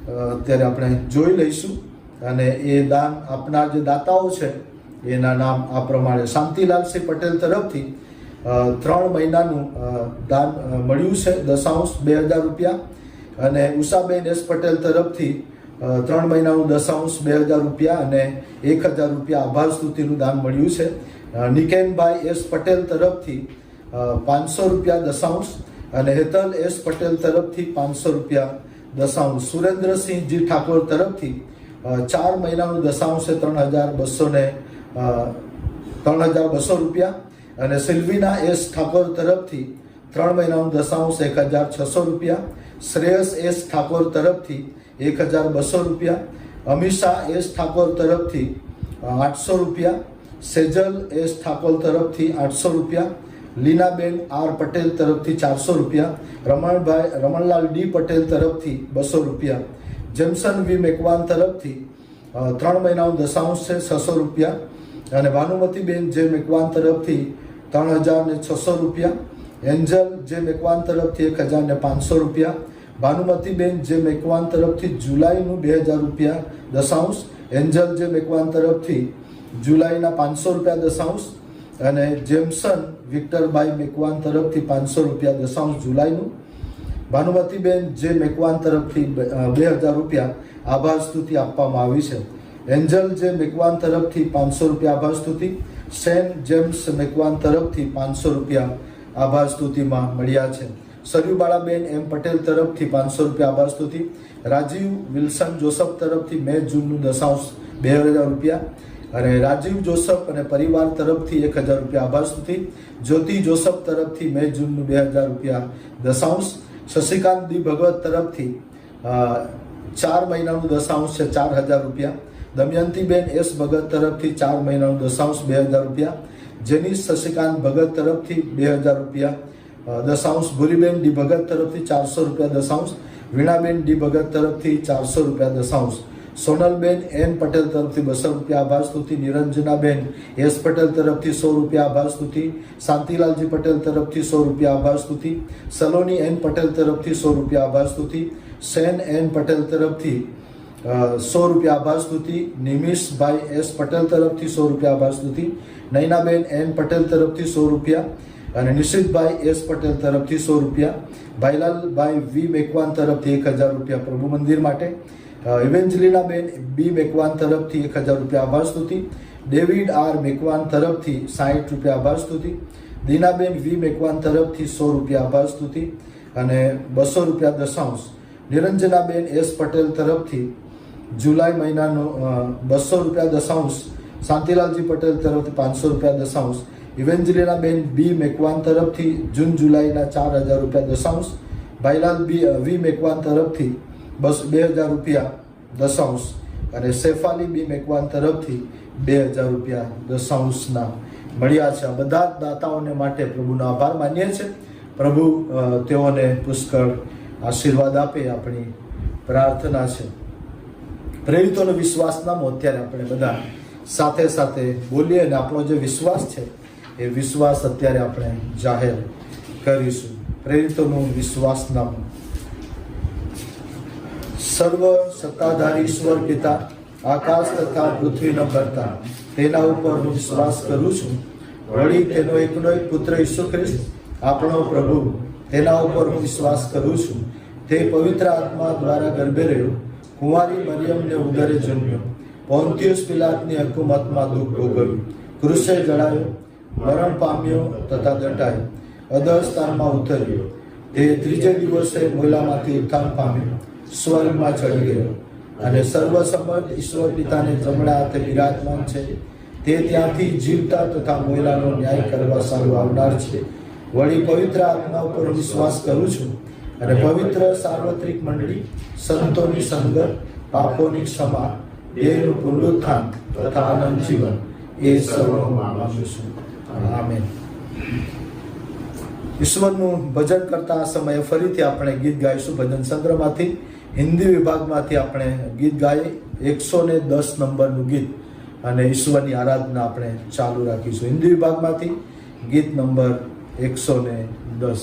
અત્યારે આપણે જોઈ લઈશું અને એ દાન આપનાર જે દાતાઓ છે એના નામ આ પ્રમાણે: શાંતિલાલસિંહ પટેલ તરફથી 3 મહિનાનું દાન મળ્યું છે 10,000 રૂપિયા, અને ઉષાબેન એસ પટેલ તરફથી 3 મહિનાનું 10,000 રૂપિયા અને 1,000 રૂપિયા આભાર સ્તુતિનું દાન મળ્યું છે. નિકેનભાઈ એસ પટેલ તરફથી 500 રૂપિયા 10,000 અને હેતલ એસ પટેલ તરફથી 500 રૂપિયા 10,000. સુરેન્દ્રસિંહજી ઠાકોર તરફથી 4 મહિનાનું 10,000 3,200 રૂપિયા, અને સિલ્વીના એસ ઠાકોર તરફથી 3 મહિનાનું 1,600 રૂપિયા. શ્રેયસ એસ ઠાકોર તરફથી 1,200 રૂપિયા. અમીષા એસ ઠાકોર તરફથી 800 રૂપિયા. સેજલ એસ ઠાકોર તરફથી 800 રૂપિયા. લીનાબેન આર પટેલ તરફથી 400 રૂપિયા. રમણલાલ ડી પટેલ તરફથી 200 રૂપિયા. જેમસન વી મેકવાન તરફથી 3 મહિનાનું 600 રૂપિયા, અને ભાનુમતીબેન જે મેકવાન તરફથી 3,600 રૂપિયા. એન્જલ જે મેકવાન તરફથી 1,500 રૂપિયા. ભાનુમતીબેન જે મેકવાન તરફથી જુલાઈનું 2,000 રૂપિયા 10,000. એન્જલ જે મેકવાન તરફથી જુલાઈના 500 રૂપિયા 10,000, અને જેમસન વિક્ટરભાઈ મેકવાન તરફથી 500 રૂપિયા 10,000 જુલાઈનું. ભાનુમતીબેન જે મેકવાન તરફથી 2,000 રૂપિયા આભાર સ્તુતિ આપવામાં આવી છે. એન્જલ જે મેકવાન તરફથી 500 રૂપિયા આભાર સ્તુતિ. સેન જેમ્સ મેકવાન તરફથી 500 રૂપિયા આભાર સ્તુતિમાં મળ્યા છે. સરયુબાળાબેન એમ પટેલ તરફથી 500 રૂપિયા આભાર સ્તુતિ. રાજીવ વિલ્સન જોસફ તરફથી મે જૂનનું 2,000 રૂપિયા, અને રાજીવ જોસફ અને પરિવાર તરફથી 1,000 રૂપિયા આભાર સ્તુતિ. જ્યોતિ જોસફ તરફથી મે જૂનનું 2,000 રૂપિયા 10,000. શશિકાંત ડી ભગવત તરફથી 4 મહિનાનું 10,000 છે 4,000 રૂપિયા. દમયંતીબેન એસ ભગત તરફથી 4 મહિનાનું 10,000 2,000 રૂપિયા. જેનિસ શશિકાંત ભગત તરફથી 2,000 રૂપિયા 10,000. ભૂરીબેન ડી ભગત તરફથી 400 રૂપિયા 10,000. વીણાબેન ડી ભગત તરફથી 400 રૂપિયા 10,000. સોનલબેન એન પટેલ તરફથી 200 રૂપિયા આભાર સ્તુતિ. નિરંજનાબેન એસ પટેલ તરફથી 100 રૂપિયા આભાર સ્તુતિ. શાંતિલાલજી પટેલ તરફથી 100 રૂપિયા આભાર સ્તુતિ. સલોની એન પટેલ તરફથી 100 રૂપિયા આભાર સ્તુતિ. સેન એન પટેલ તરફથી 100 રૂપિયા આભાર સ્તુતિ. નિમિષભાઈ એસ પટેલ તરફથી 100 રૂપિયા આભાર સ્તુતિ. નૈનાબેન એન પટેલ તરફથી 100 રૂપિયા, અને નિશિતભાઈ એસ પટેલ તરફથી 100 રૂપિયા. ભાઈલાલભાઈ વી મેકવાન તરફથી 1,000 રૂપિયા પ્રભુ મંદિર માટે. ઇવેન્જલિનાબેન બી મેકવાન તરફથી 1,000 રૂપિયા આભાર સ્તુતિ. ડેવિડ આર મેકવાન તરફથી 60 રૂપિયા આભાર સ્તુતિ. દીનાબેન વી મેકવાન તરફથી 100 રૂપિયા આભાર સ્તુતિ અને 200 રૂપિયા 10,000. નિરંજનાબેન એસ પટેલ તરફથી જુલાઈ મહિનાનો 200 રૂપિયા 10,000. શાંતિલાલજી પટેલ તરફથી 500 રૂપિયા 10,000. ઇવેન્જલિનાબેન બી મેકવાન તરફથી જૂન જુલાઈના 4,000 રૂપિયા 10,000. ભાઈલાલ વી મેકવાન તરફથી 2,000 રૂપિયા 10,000, અને શેફાલી બી મેકવાન તરફથી 2,000 રૂપિયા 10,000 મળ્યા છે. આ બધા દાતાઓને માટે પ્રભુનો આભાર માનીએ છીએ. પ્રભુ તેઓને પુષ્કળ આશીર્વાદ આપે આપણી પ્રાર્થના છે. પ્રેરિતોનો વિશ્વાસ નામો અત્યારે આપણે બધા સાથે સાથે બોલીએ, અને આપણો જે વિશ્વાસ છે એ વિશ્વાસ અત્યારે આપણે જાહેર કરીશું. પ્રેરિતોનું વિશ્વાસ નામ. સર્વ સત્તાધારી ઈશ્વર પિતા, આકાશ તથા પૃથ્વીનો કર્તા, તેના ઉપર હું વિશ્વાસ કરું છું. વળી તેનો એકનો એક પુત્ર ઈસુ ખ્રિસ્ત આપણો પ્રભુ, તેના ઉપર હું વિશ્વાસ કરું છું. તે પવિત્ર આત્મા દ્વારા ગર્ભે રહ્યો, કુંવારી મરિયમને ઉદરે જન્મ્યો, પોન્તિયસ પિલાતની હકુમતમાં દુઃખ ભોગવ્યું, ક્રુસે જડાયો, મરણ પામ્યો તથા દટાયો, અધઃસ્થાનમાં ઉતર્યો. તે ત્રીજે દિવસે મોલામાંથી ઉત્થાન પામ્યો, સ્વર્ગમાં ચડી ગયો, અને સર્વસમર્થ ઈશ્વર પિતાને જમણા હાથે બિરાજમાન છે. તે ત્યાંથી જીવતા તથા મોયલાનો ન્યાય કરવા સારું આવનાર છે. વળી પવિત્ર આત્મા ઉપર વિશ્વાસ કરું છું, અને પવિત્ર સાર્વત્રિક મંડળી, સંતોની સંગત, પાપોની ક્ષમા, દેહનું પુનરુત્થાન તથા અનંત જીવન, એ સર્વ માનું છું. આમેન. ઈશ્વરનું ભજન કરતા આ સમયે ફરીથી આપણે ગીત ગાઈશું ભજન સંગ્રહમાંથી. હિન્દી વિભાગમાંથી આપણે ગીત ગાઈએ 110 નંબરનું ગીત અને ઈશ્વરની આરાધના આપણે ચાલુ રાખીશું. હિન્દી વિભાગમાંથી ગીત નંબર 110.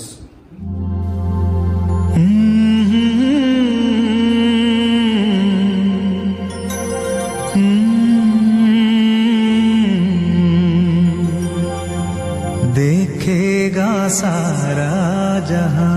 देखेगा सारा जहां,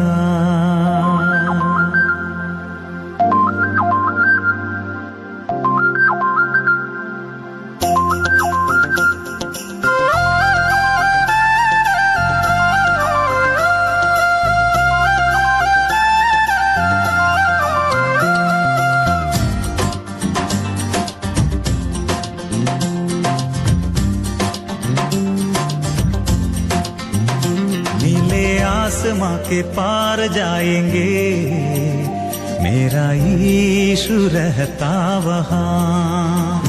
आसमां के पार जाएंगे, मेरा यीशु रहता वहाँ.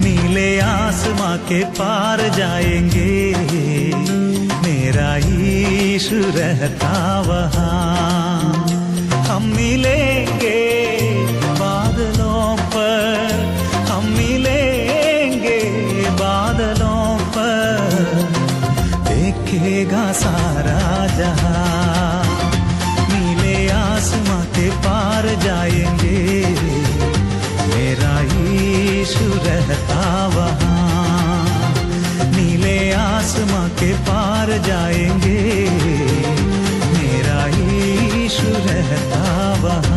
नीले आसमां के पार जाएंगे, मेरा यीशु रहता वहाँ. हम मिलेंगे बादलों पर, हम मिलेंगे बादलों पर, देखेगा सारा जहां. नीले आसमां के पार जाएंगे, मेरा यीशु रहता वहाँ. नीले आसमां के पार जाएंगे, मेरा यीशु रहता वहाँ.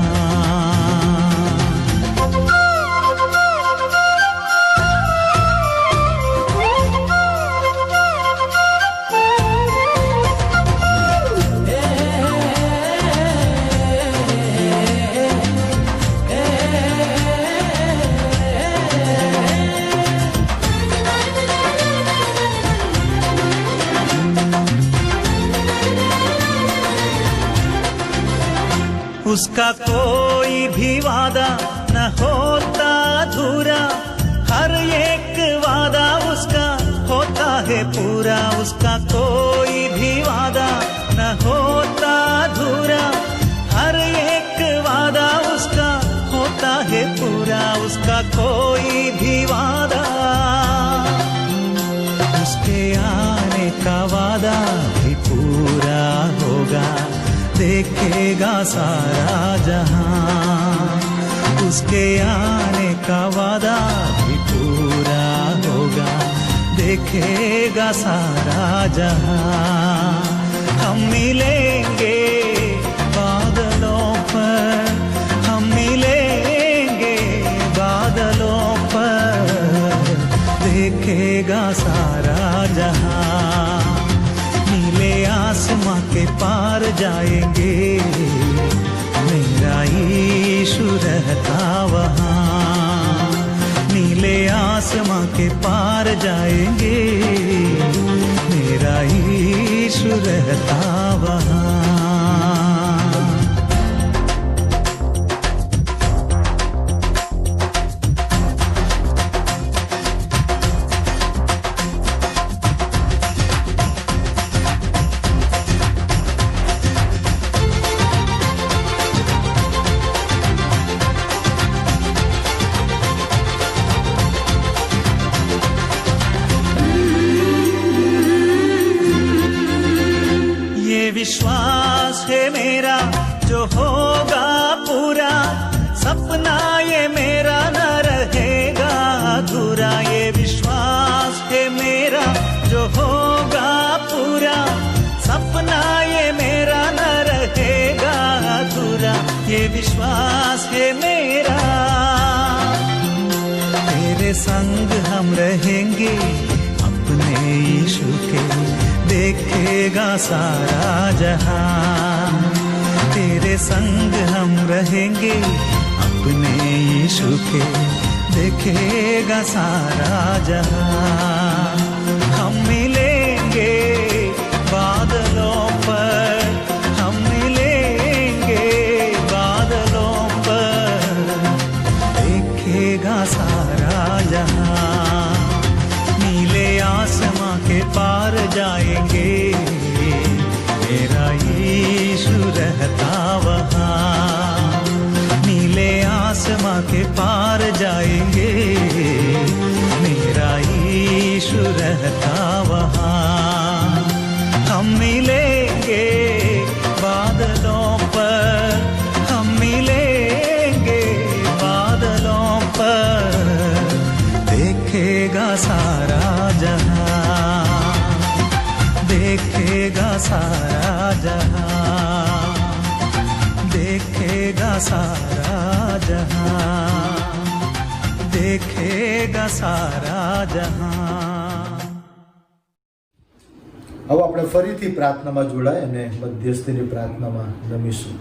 उसका कोई भी वादा न होता अधूरा, हर एक वादा उसका होता है पूरा. उसका कोई भी वादा न होता अधूरा, हर एक वादा उसका होता है पूरा. उसका कोई भी वादा, उसके आने का वादा भी पूरा होगा. देखेगा सारा जहां, उसके आने का वादा भी पूरा होगा. देखेगा सारा जहां. हम मिलेंगे बादलों पर, हम मिलेंगे बादलों पर, देखेगा सारा जहां. नीले आसमां के पार जाएंगे, मेरा यीशु रहता वहाँ. नीले आसमां के पार जाएंगे, मेरा यीशु रहता वहाँ. विश्वास है मेरा जो होगा पूरा, सपना ये मेरा न रहेगा अधूरा. ये विश्वास है मेरा जो होगा पूरा, सपना ये मेरा न रहेगा अधूरा. ये विश्वास है मेरा, तेरे संग हम रहेंगे अपने यीशु के. देखेगा सारा जहां, तेरे संग हम रहेंगे अपने यीशु के. देखेगा सारा जहां. हम मिलेंगे बादलों पर, हम मिलेंगे बादलों पर, देखेगा सारा जहां. नीले आसमां के पार जाएंगे, मेरा यीशु रहता वहाँ. नीले सारा जहां, देखेगा सारा जहां, देखेगा सारा जहां. હવે આપણે ફરીથી પ્રાર્થનામાં જોડાય અને મધ્યસ્થીની પ્રાર્થનામાં નમીશું.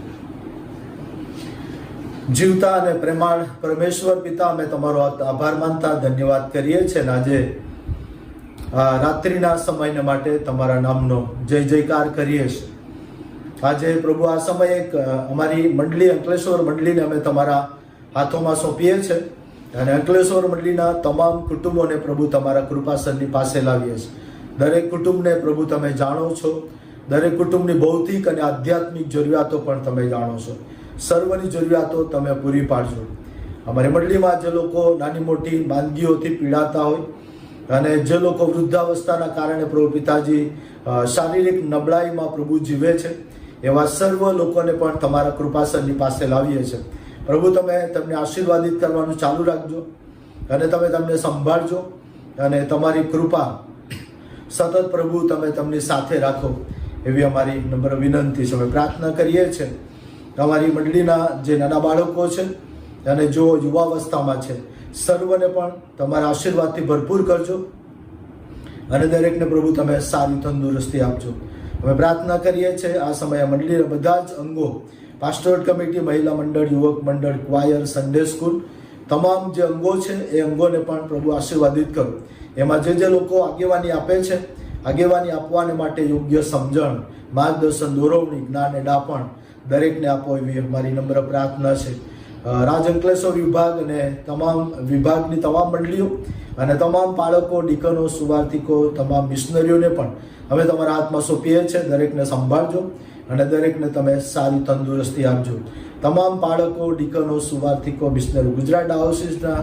જીવતા અને પ્રેમાળ પરમેશ્વર પિતા, અમે તમારો આભાર માનતા ધન્યવાદ કરીએ છીએ અને આજે રાત્રિના સમયને માટે તમારા નામનો જય જયકાર કરીએ છીએ. આજે પ્રભુ આ સમયે અમારી મંડળી અંકલેશ્વર મંડળીને અમે તમારા હાથોમાં સોંપીએ છીએ અને અંકલેશ્વર મંડળીના તમામ કુટુંબોને પ્રભુ તમારા કૃપાસનની પાસે લાવીએ છીએ. દરેક કુટુંબને પ્રભુ તમે જાણો છો, દરેક કુટુંબની ભૌતિક અને આધ્યાત્મિક જરૂરિયાતો પણ તમે જાણો છો. સર્વની જરૂરિયાતો તમે પૂરી પાડજો. અમારી મંડળીમાં જે લોકો નાની મોટી માંદગીઓથી પીડાતા હોય અને જે લોકો વૃદ્ધાવસ્થાના કારણે પ્રભુ પિતાજી શારીરિક નબળાઈમાં પ્રભુ જીવે છે, એવા સર્વ લોકોને પણ તમારા કૃપાસનની પાસે લાવીએ છીએ. પ્રભુ તમે તમને આશીર્વાદિત કરવાનું ચાલુ રાખજો અને તમે તમને સંભાળજો અને તમારી કૃપા સતત પ્રભુ તમે તેમની સાથે રાખો એવી અમારી નમ્ર વિનંતી છે. અમે પ્રાર્થના કરીએ છીએ અમારી મંડળીના જે નાના બાળકો છે અને જો યુવાવસ્થામાં છે, સર્વને પણ તમારા આશીર્વાદથી ભરપૂર કરજો અને દરેકને પ્રભુ તમે સારી તંદુરસ્તી આપજો. અમે પ્રાર્થના કરીએ છીએ આ સમયે મંડળીના બધા જ અંગો, પાસ્ટોરેટ કમિટી, મહિલા મંડળ, યુવક મંડળ, ક્વાયર, સન્ડે સ્કૂલ, તમામ જે અંગો છે એ અંગોને પણ પ્રભુ આશીર્વાદિત કરો. એમાં જે લોકો આગેવાની આપે છે, આગેવાની આપવાને માટે યોગ્ય સમજણ, માર્ગદર્શન, દોરવણી, જ્ઞાન અને ડાપણ દરેકને આપો એવી અમારી નમ્ર પ્રાર્થના છે. રાજ અંકલેશ્વર વિભાગ અને તમામ વિભાગની તમામ મંડળીઓ અને તમામ બાળકો, ડીકનો, સુવાર્થિકો, તમામ મિશનરીઓને પણ અમે તમારા હાથમાં સોંપીએ છીએ. દરેકને સંભાળજો અને દરેકને તમે સારી તંદુરસ્તી આપજો. તમામ બાળકો, ડીકનો, સુવાર્થિકો, મિશનરી, ગુજરાત ડાયોસીસના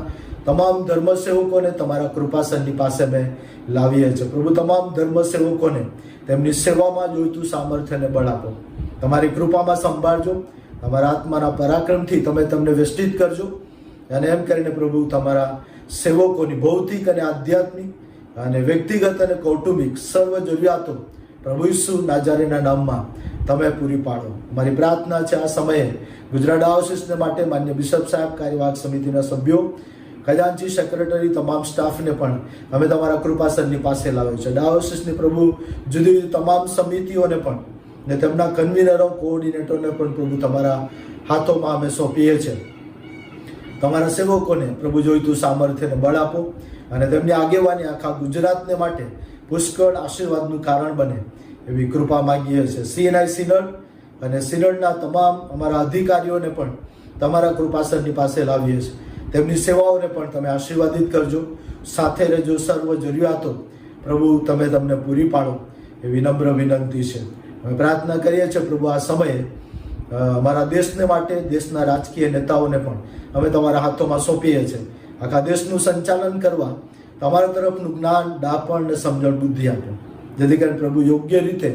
તમામ ધર્મસેવકોને તમારા કૃપાસનની પાસે અમે લાવીએ છીએ. પ્રભુ તમામ ધર્મસેવકોને તેમની સેવામાં જોઈતું સામર્થ્ય અને બળ આપો. તમારી કૃપામાં સંભાળજો. તમારા આત્માના પરાક્રમથી તમે તમને વેષ્ટિત કરજો અને એમ કરીને પ્રભુ તમારા સેવકોની ભૌતિક અને આધ્યાત્મિક અને વ્યક્તિગત અને કૌટુંબિક સર્વ જરૂરિયાતો પ્રભુ ઈસુ નાજારીના નામમાં તમે પૂરી પાડો. મારી પ્રાર્થના છે આ સમયે ગુજરાત ડાયોસીસને માટે માન્ય બિશપ સાહેબ, કાર્યવાહક સમિતિના સભ્યો, ખજાનચી, સેક્રેટરી, તમામ સ્ટાફને પણ અમે તમારા કૃપાસનની પાસે લાવીએ છીએ. ડાયોસીસની પ્રભુ જુદી જુદી તમામ સમિતિઓને પણ ને તેમના કન્વીનરો, કોઓર્ડિનેટરને પણ પ્રભુ તમારા હાથોમાં અમે સોંપીએ છીએ. તમારા સેવકોને પ્રભુ જોઈતું સામર્થ્ય અને બળ આપો અને તેમની આગેવાની આખા ગુજરાતને માટે પુષ્કળ આશીર્વાદનું કારણ બને એવી કૃપા માગીએ છીએ. CNI સિનડ અને સિનડના તમામ અમારા અધિકારીઓને પણ તમારા કૃપાસનની પાસે લાવીએ છીએ. તેમની સેવાઓને પણ તમે આશીર્વાદિત કરજો. સાથે રહેજો. સર્વ જરૂરિયાતો પ્રભુ તમે તમને પૂરી પાડો એવી નમ્ર વિનંતી છે. અમે પ્રાર્થના કરીએ છીએ પ્રભુ આ સમયે અમારા દેશને માટે, દેશના રાજકીય નેતાઓને પણ અમે તમારા હાથોમાં સોંપીએ છીએ. આખા દેશનું સંચાલન કરવા તમારા તરફનું જ્ઞાન, ડાપણ અને સમજણ, બુદ્ધિ આપો, જેથી કરીને પ્રભુ યોગ્ય રીતે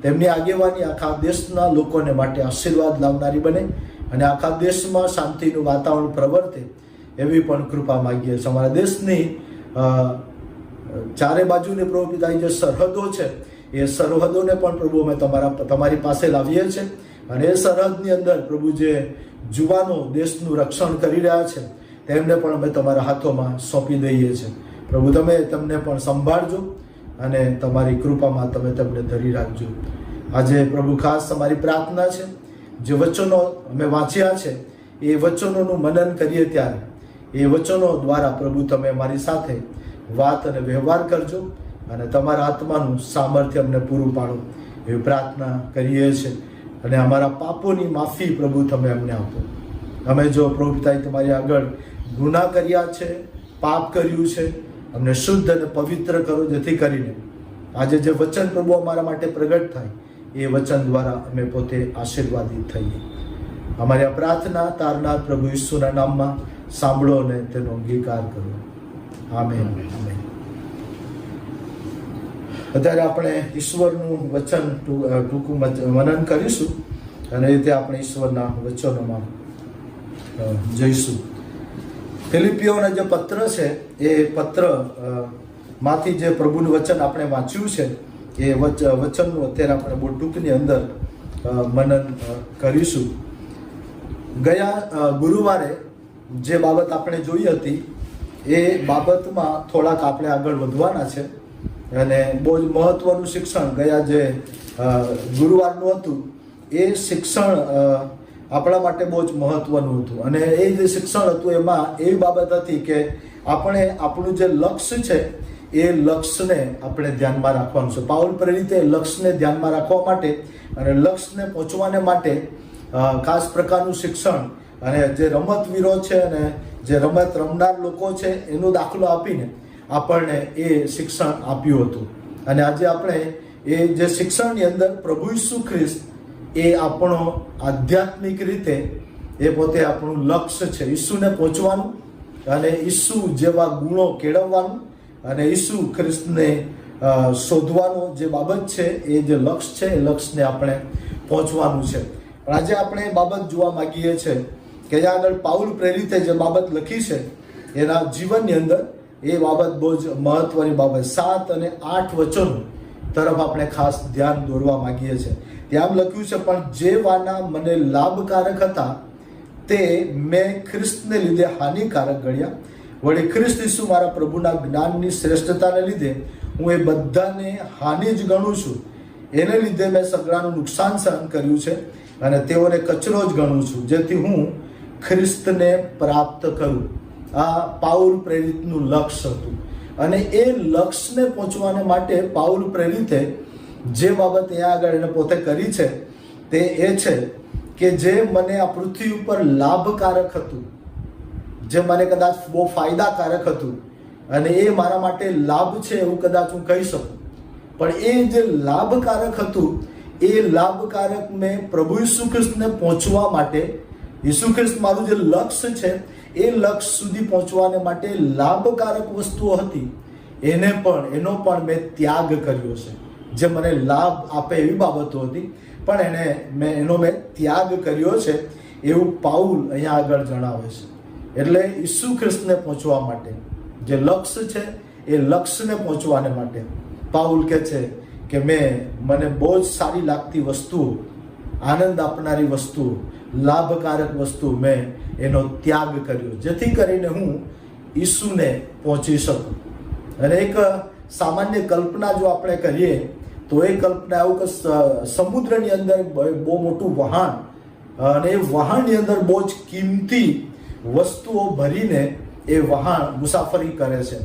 તેમની આગેવાની આખા દેશના લોકોને માટે આશીર્વાદ લાવનારી બને અને આખા દેશમાં શાંતિનું વાતાવરણ પ્રવર્તે એવી પણ કૃપા માગીએ છીએ. અમારા દેશની ચારે બાજુની પ્રભુ પિતાની જે સરહદો છે એ સરહદોને પણ પ્રભુ અમે તમારી પાસે લાવીએ છીએ અને એ સરહદની અંદર પ્રભુ જે જુવાનો દેશનું રક્ષણ કરી રહ્યા છે તેમને પણ અમે તમારા હાથોમાં સોંપી દઈએ છીએ. પ્રભુ તમે તેમને પણ સંભાળજો અને તમારી કૃપામાં તમે તેમને ધરી રાખજો. આજે પ્રભુ ખાસ અમારી પ્રાર્થના છે, જે વચનો અમે વાંચ્યા છે એ વચનોનું મનન કરીએ ત્યારે એ વચનો દ્વારા પ્રભુ તમે અમારી સાથે વાત અને વ્યવહાર કરજો અને તમારા આત્માનું સામર્થ્ય અમને પૂરું પાડો એવી પ્રાર્થના કરીએ છીએ. અને અમારા પાપોની માફી પ્રભુ તમે અમને આપો. અમે જો પ્રભુ પિતા તમારી આગળ ગુનાહ કર્યા છે, પાપ કર્યું છે, અમને શુદ્ધ અને પવિત્ર કરો, જેથી કરીને આજે જે વચન પ્રભુ અમારા માટે પ્રગટ થાય એ વચન દ્વારા અમે પોતે આશીર્વાદિત થઈએ. અમારી આ પ્રાર્થના તારનાર પ્રભુ ઈસુના નામમાં સાંભળો અને તેનો અંગીકાર કરો. આમેન. આમેન. અત્યારે આપણે ઈશ્વરનું વચન ટૂંકું મનન કરીશું અને રીતે આપણે ઈશ્વરના વચનોમાં જઈશું. ફિલિપીઓના જે પત્ર છે એ પત્ર માંથી જે પ્રભુનું વચન આપણે વાંચ્યું છે એ વચનનું અત્યારે આપણે બહુ ટૂંકની અંદર મનન કરીશું. ગયા ગુરુવારે જે બાબત આપણે જોઈ હતી એ બાબતમાં થોડાક આપણે આગળ વધવાના છે. અને બહુ જ મહત્વનું શિક્ષણ ગયા જે ગુરુવારનું હતું એ શિક્ષણ આપણા માટે બહુ જ મહત્વનું હતું. અને એ જે શિક્ષણ હતું એમાં એવી બાબત હતી કે આપણે આપણું જે લક્ષ્ય છે એ લક્ષ્યને આપણે ધ્યાનમાં રાખવાનું છે. પાઉલ પ્રેરિતે લક્ષ્યને ધ્યાનમાં રાખવા માટે અને લક્ષ્યને પહોંચવાને માટે ખાસ પ્રકારનું શિક્ષણ અને જે રમતવીરો છે અને જે રમત રમનાર લોકો છે એનો દાખલો આપીને આપણને એ શિક્ષણ આપ્યું હતું. અને આજે આપણે એ જે શિક્ષણની અંદર પ્રભુ ઈસુ ખ્રિસ્ત એ આપણો આધ્યાત્મિક રીતે એ પોતે આપણું લક્ષ્ય છે. ઈસુને પહોંચવાનું અને ઈસુ જેવા ગુણો કેળવવાનું અને ઈસુ ખ્રિસ્તને શોધવાનો જે બાબત છે એ જે લક્ષ્ય છે એ લક્ષ્યને આપણે પહોંચવાનું છે. પણ આજે આપણે એ બાબત જોવા માંગીએ છીએ કે જ્યાં આગળ પાઉલ પ્રેરિતે જે બાબત લખી છે એના જીવનની અંદર એ બાબત બહુ જ મહત્વની બાબત 7 અને 8 વચનો તરફ આપણે ખાસ ધ્યાન દોરવા માંગીએ છીએ. ત્યાં લખ્યું છે, પણ જે વાના મને લાભકારક હતા તે મેં ખ્રિસ્તને લીધે હાનિકારક ગણ્યા. વળી ખ્રિસ્ત ઈસુ મારા પ્રભુના જ્ઞાનની શ્રેષ્ઠતાને લીધે હું એ બધાને હાનિ જ ગણું છું. એને લીધે મેં સગડાનું નુકસાન સહન કર્યું છે અને તેઓને કચરો જ ગણું છું, જેથી હું ખ્રિસ્તને પ્રાપ્ત કરું. આ પાઉલ પ્રેરિતનું લક્ષ્ય હતું. અને એ લક્ષ્યને પહોંચવાને માટે પાઉલ પ્રેરિતે જે બાબત અહીંયા આગળ એને પોતે કરી છે તે એ છે કે જે મને આ પૃથ્વી ઉપર લાભકારક હતું, જે મને કદાચ બહુ ફાયદાકારક હતું અને એ મારા માટે લાભ છે એવું કદાચ હું કહી શકું, પણ એ જે લાભકારક હતું એ લાભકારક મેં પ્રભુ ઈસુ ખ્રિસ્તને પહોંચવા માટે, ઈસુ ખ્રિસ્ત મારું જે લક્ષ્ય છે એ લક્ષ્ય સુધી પહોંચવાને માટે લાભકારક વસ્તુઓ હતી એનો પણ મેં ત્યાગ કર્યો છે. જે મને લાભ આપે એવી બાબતો હતી પણ એનો મેં ત્યાગ કર્યો છે એવું પાઉલ અહીંયા આગળ જણાવે છે. એટલે ઈસુ ખ્રિસ્તને પહોંચવા માટે જે લક્ષ્ય છે એ લક્ષ્યને પહોંચવાને માટે પાઉલ કહે છે કે મને બહુ જ સારી લાગતી વસ્તુઓ, આનંદ આપનારી વસ્તુઓ, લાભકારક વસ્તુ મેં એનો ત્યાગ કર્યો, જેથી કરીને હું ઈસુને પહોંચી શકું. અને એક સામાન્ય કલ્પના જો આપણે કરીએ તો એ કલ્પના એવું કે સમુદ્રની અંદર બહુ મોટું વહાણ અને એ વહાણની અંદર બહુ જ કિંમતી વસ્તુઓ ભરીને એ વહાણ મુસાફરી કરે છે.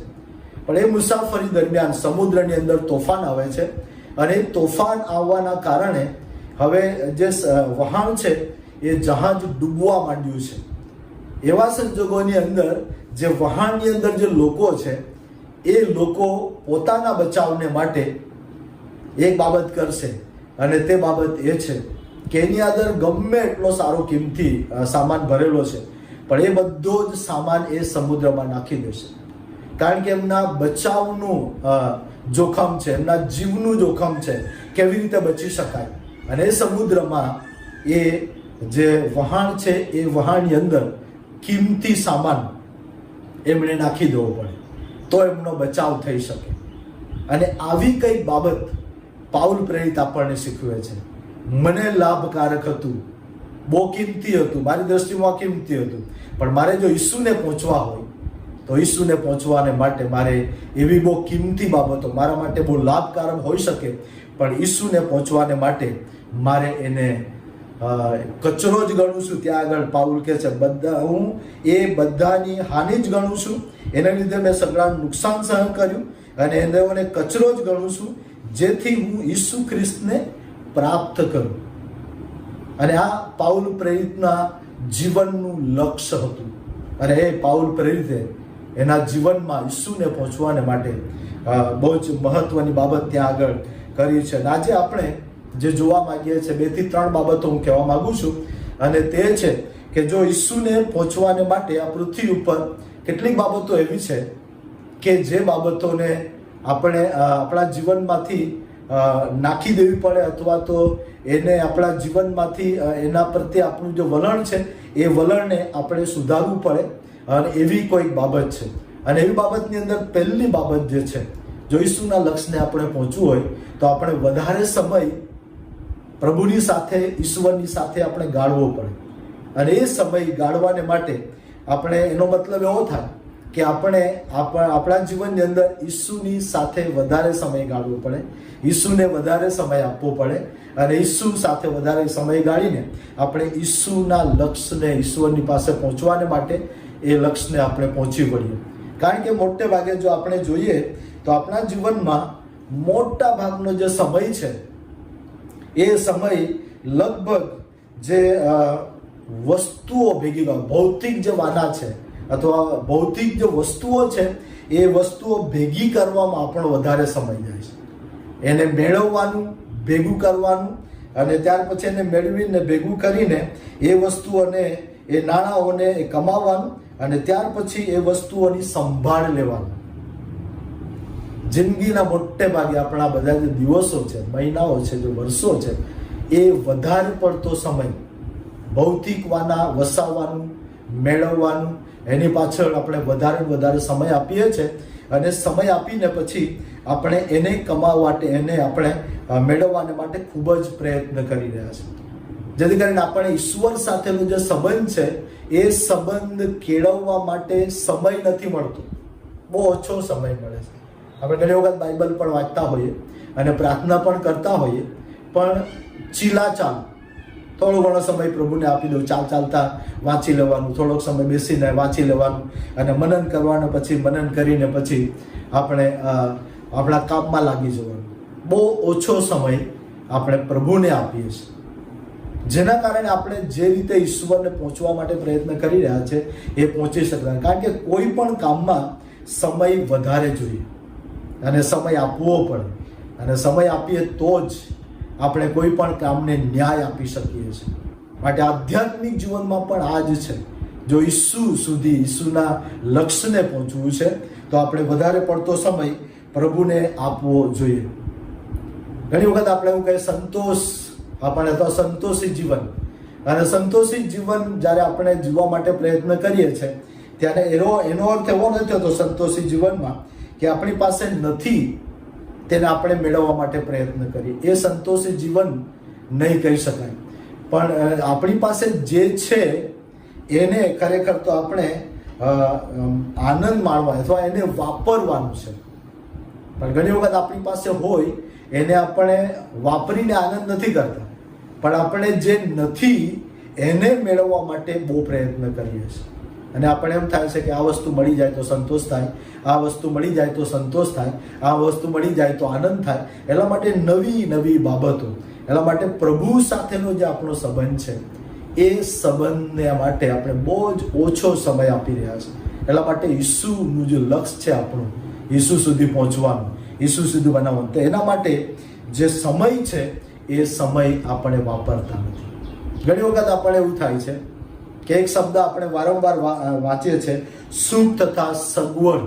પણ એ મુસાફરી દરમિયાન સમુદ્રની અંદર તોફાન આવે છે અને એ તોફાન આવવાના કારણે હવે જે વહાણ છે એ જહાજ ડૂબવા માંડ્યું છે. એવા સંજોગોની અંદર જે વહાણની અંદર જે લોકો છે એ લોકો પોતાના બચાવને માટે એક બાબત કરશે અને તે બાબત એ છે કે એની અંદર ગમે એટલો સારો કિંમતી સામાન ભરેલો છે પણ એ બધો જ સામાન એ સમુદ્રમાં નાખી દેશે. કારણ કે એમના બચાવનું જોખમ છે, એમના જીવનું જોખમ છે, કેવી રીતે બચી શકાય. અને એ સમુદ્રમાં એ જે વહાણ છે એ વહાણની અંદર કિંમતી સામાન એમણે નાખી દેવો પડે તો એમનો બચાવ થઈ શકે. અને આવી કઈ બાબત પાઉલ પ્રેરિત આપણને શીખવે છે. મને લાભકારક હતું, બહુ કિંમતી હતું, મારી દ્રષ્ટિમાં કિંમતી હતું, પણ મારે જો ઈસુને પહોંચવા હોય તો ઈસુને પહોંચવાને માટે મારે એવી બહુ કિંમતી બાબતો મારા માટે બહુ લાભકારક હોઈ શકે, પણ ઈસુને પહોંચવાને માટે મારે એને કચરો જ ગણું છું. ત્યાં આગળ પાઉલ કહે છે હું એ બધાની હાનિ જ ગણું છું, એના લીધે મેં સગડાનું નુકસાન સહન કર્યું અને એને કચરો જ ગણું છું, જેથી હું ઈસુ ખ્રિસ્તને પ્રાપ્ત કરું. અને આ પાઉલ પ્રેરિતના જીવનનું લક્ષ્ય હતું. અને એ પાઉલ પ્રેરિતે એના જીવનમાં ઈસુને પહોંચવાને માટે બહુ જ મહત્વની બાબત ત્યાં આગળ કરી છે. અને આજે આપણે જે જોવા માંગીએ છીએ 2 થી 3 બાબતો હું કહેવા માંગુ છું અને તે છે કે જો ઈસુને પહોંચવાને માટે આ પૃથ્વી ઉપર કેટલીક બાબતો એવી છે કે જે બાબતોને આપણે આપણા જીવનમાંથી નાખી દેવી પડે અથવા તો એને આપણા જીવનમાંથી એના પ્રત્યે આપણું જે વલણ છે એ વલણને આપણે સુધારવું પડે અને એવી કોઈ બાબત છે. અને એવી બાબતની અંદર પહેલી બાબત જે છે જો ઈસુના લક્ષ્યને આપણે પહોંચવું હોય તો આપણે વધારે સમય પ્રભુની સાથે, ઈશ્વરની સાથે આપણે ગાળવો પડે. અને એ સમય ગાળવાને માટે આપણે, એનો મતલબ એવો થાય કે આપણે આપણા જીવનની અંદર ઈસુની સાથે વધારે સમય ગાળવો પડે, ઈસુને વધારે સમય આપવો પડે, અને ઈસુ સાથે વધારે સમય ગાળીને આપણે ઈસુના લક્ષ્યને, ઈશ્વરની પાસે પહોંચવાને માટે એ લક્ષ્યને આપણે પહોંચી વળીએ. કારણ કે મોટે ભાગે જો આપણે જોઈએ તો આપણા જીવનમાં મોટા ભાગનો જે સમય છે એ સમય લગભગ જે વસ્તુઓ ભેગી કરવા, ભૌતિક જે વાના છે અથવા ભૌતિક જે વસ્તુઓ છે એ વસ્તુઓ ભેગી કરવામાં આપણો વધારે સમય જાય છે. એને મેળવવાનું, ભેગું કરવાનું, અને ત્યાર પછી એને મેળવીને ભેગું કરીને એ વસ્તુઓને, એ નાણાંઓને કમાવાનું, અને ત્યાર પછી એ વસ્તુઓની સંભાળ લેવાનું. જિંદગીના મોટે ભાગે આપણા બધા જે દિવસો છે, મહિનાઓ છે, જે વર્ષો છે, એ વધારે પડતો સમય ભૌતિક વાના વસાવવાનું, મેળવવાનું, એની પાછળ આપણે વધારે સમય આપીએ છીએ. અને સમય આપીને પછી આપણે એને કમાવા માટે, એને આપણે મેળવવાને માટે ખૂબ જ પ્રયત્ન કરી રહ્યા છીએ. જેથી કરીને આપણે ઈશ્વર સાથેનો જે સંબંધ છે એ સંબંધ કેળવવા માટે સમય નથી મળતો, બહુ ઓછો સમય મળે છે. આપણે ઘણી વખત બાઇબલ પણ વાંચતા હોઈએ અને પ્રાર્થના પણ કરતા હોઈએ, પણ ચીલાચાલ થોડો ઘણો સમય પ્રભુને આપી દઉં, ચાલતા વાંચી લેવાનું, થોડોક સમય બેસીને વાંચી લેવાનું, અને મનન કરવાનું, પછી મનન કરીને પછી આપણે આપણા કામમાં લાગી જવાનું. બહુ ઓછો સમય આપણે પ્રભુને આપીએ છીએ, જેના કારણે આપણે જે રીતે ઈશ્વરને પહોંચવા માટે પ્રયત્ન કરી રહ્યા છે એ પહોંચી શકતા. કારણ કે કોઈ પણ કામમાં સમય વધારે જોઈએ અને સમય આપવો પડે, અને સમય આપીએ તો જ આપણે કોઈ પણ કામને ન્યાય આપી શકીએ છીએ. માટે આધ્યાત્મિક જીવનમાં પણ આ જ છે. જો ઈસુ સુધી, ઈસુના લક્ષ્યને પહોંચવું છે તો આપણે વધારે પડતો સમય પ્રભુને આપવો જોઈએ. ઘણી વખત આપણે એવું કહીએ સંતોષ, આપણે તો સંતોષી જીવન, અને સંતોષી જીવન જ્યારે આપણે જીવવા માટે પ્રયત્ન કરીએ છીએ ત્યારે એનો અર્થ એવો નથી હોતો સંતોષી જીવનમાં કે આપણી પાસે નથી તેને આપણે મેળવવા માટે પ્રયત્ન કરીએ. એ સંતોષી જીવન નહીં કહી શકાય. પણ આપણી પાસે જે છે એને ખરેખર તો આપણે આનંદ માણવા અથવા એને વાપરવાનું છે. પણ ઘણી વખત આપણી પાસે હોય એને આપણે વાપરીને આનંદ નથી કરતા, પણ આપણે જે નથી એને મેળવવા માટે બહુ પ્રયત્ન કરીએ છીએ. અને આપણે એમ થાય છે કે આ વસ્તુ મળી જાય તો સંતોષ થાય, આ વસ્તુ મળી જાય તો સંતોષ થાય, આ વસ્તુ મળી જાય તો આનંદ થાય. એટલા માટે નવી બાબતો, એટલા માટે પ્રભુ સાથેનો જે આપણો સંબંધ છે એ સંબંધને માટે આપણે બહુ જ ઓછો સમય આપી રહ્યા છીએ. એટલા માટે ઈસુનું જે લક્ષ્ય છે આપણું, ઈસુ સુધી પહોંચવાનું, ઈસુ સુધી બનાવવાનું, તો એના માટે જે સમય છે એ સમય આપણે વાપરતા નથી. ઘણી વખત આપણે એવું થાય છે કે એક શબ્દ આપણે વારંવાર વાંચીએ છીએ, સુખ તથા સગવડ,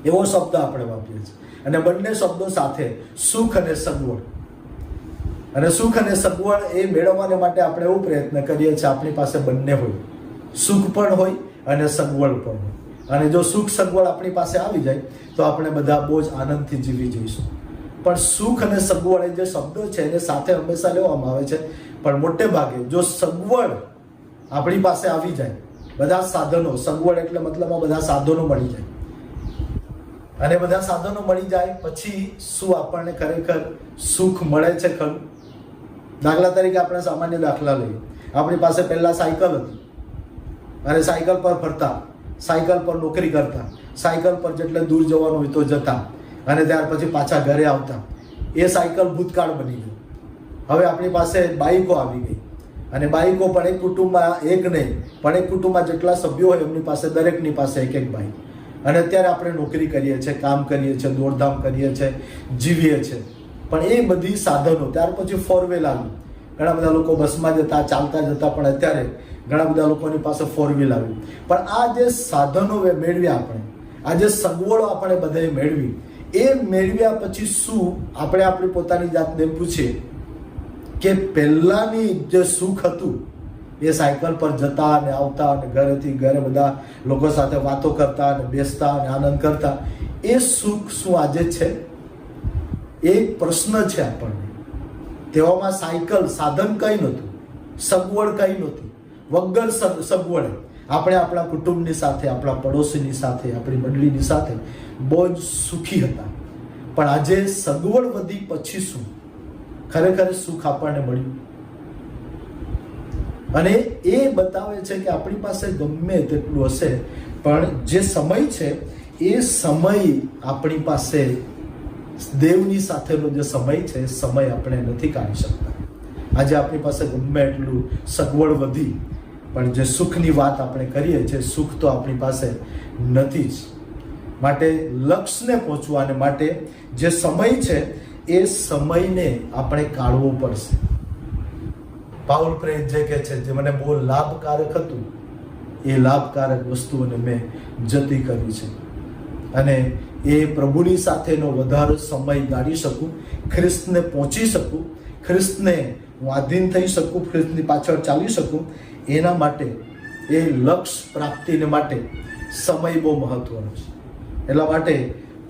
એવો શબ્દ આપણે વાપરીએ છીએ. અને બંને શબ્દો સાથે સુખ અને સગવડ, અને સુખ અને સગવડ એ મેળવવાને માટે આપણે એવો પ્રયત્ન કરીએ છીએ આપણી પાસે બંને હોય, સુખ પણ હોય અને સગવડ પણ હોય. અને જો સુખ સગવડ આપણી પાસે આવી જાય તો આપણે બધા બહુ જ આનંદથી જીવી જઈશું. પણ સુખ અને સગવડ એ જે શબ્દો છે એને સાથે હંમેશા લેવામાં આવે છે. પણ મોટે ભાગે જો સગવડ આપણી પાસે આવી જાય, બધા સાધનો, સગવડ એટલે મતલબમાં બધા સાધનો મળી જાય, અને બધા સાધનો મળી જાય પછી શું આપણને ખરેખર સુખ મળે છે ખરું? દાખલા તરીકે આપણે સામાન્ય દાખલા લઈએ. આપણી પાસે પહેલા સાયકલ હતી અને સાયકલ પર ફરતા, સાયકલ પર નોકરી કરતા, સાયકલ પર જેટલે દૂર જવાનું હોય તો જતા, અને ત્યાર પછી પાછા ઘરે આવતા. એ સાયકલ ભૂતકાળ બની ગઈ. હવે આપણી પાસે બાઈકો આવી ગઈ, અને બાઈકો પણ એક કુટુંબમાં એક નહીં, પણ એક કુટુંબમાં જેટલા સભ્યો હોય એમની પાસે, દરેકની પાસે એક બાઈક. અને અત્યારે આપણે નોકરી કરીએ છીએ, કામ કરીએ છીએ, દોડધામ કરીએ છીએ, જીવીએ છીએ. પણ એ બધી સાધનો, ત્યાર પછી 4 વ્હીલ આવ્યું. ઘણા બધા લોકો બસમાં જતા, ચાલતા જતા, પણ અત્યારે ઘણા બધા લોકોની પાસે 4 વ્હીલ આવ્યું. પણ આ જે સાધનો મેળવ્યા આપણે, આ જે સગવડો આપણે બધાએ મેળવી, એ મેળવ્યા પછી શું આપણે આપણી પોતાની જાતને પૂછીએ કે પહેલાની જે સુખ હતું એ સાયકલ પર જતા અને આવતા અને ઘરેથી ઘરે બધા લોકો સાથે વાતો કરતા અને બેસતા અને આનંદ કરતા, એ સુખ શું આજે છે? એક પ્રશ્ન છે આપણને. તેવામાં સાયકલ સાધન કંઈ નહોતું, સગવડ કંઈ નહોતી. વગર સગવડે આપણે આપણા કુટુંબની સાથે, આપણા પડોશીની સાથે, આપણી મંડળીની સાથે બહુ જ સુખી હતા. પણ આજે સગવડ વધી પછી શું ખરેખર સુખ આપણને મળ્યું? અને એ બતાવે છે કે આપણી પાસે ગમે તેટલું હશે, પણ જે સમય છે એ સમય આપણી પાસે, દેવની સાથેનો જે સમય છે એ સમય આપણે નથી કાઢી શકતા. આજે આપણી પાસે ગમે એટલું સગવડ વધી, પણ જે સુખની વાત આપણે કરીએ છીએ, સુખ તો આપણી પાસે નથી જ. માટે લક્ષ્યને પહોંચવાને માટે જે સમય છે એ સમયને આપણે કાઢવો પડશે. પાઉલ પ્રેરિત જે કહે છે, જે મને બહુ લાભકારક હતું એ લાભકારક વસ્તુઓને મેં જતી કરી છે, અને એ પ્રભુની સાથેનો વધારે સમય ગાળી શકું, ખ્રિસ્તને પહોંચી શકું, ખ્રિસ્તને હું આધીન થઈ શકું, ખ્રિસ્તની પાછળ ચાલી શકું, એના માટે એ લક્ષ્ય પ્રાપ્તિને માટે સમય બહુ મહત્વનો છે. એટલા માટે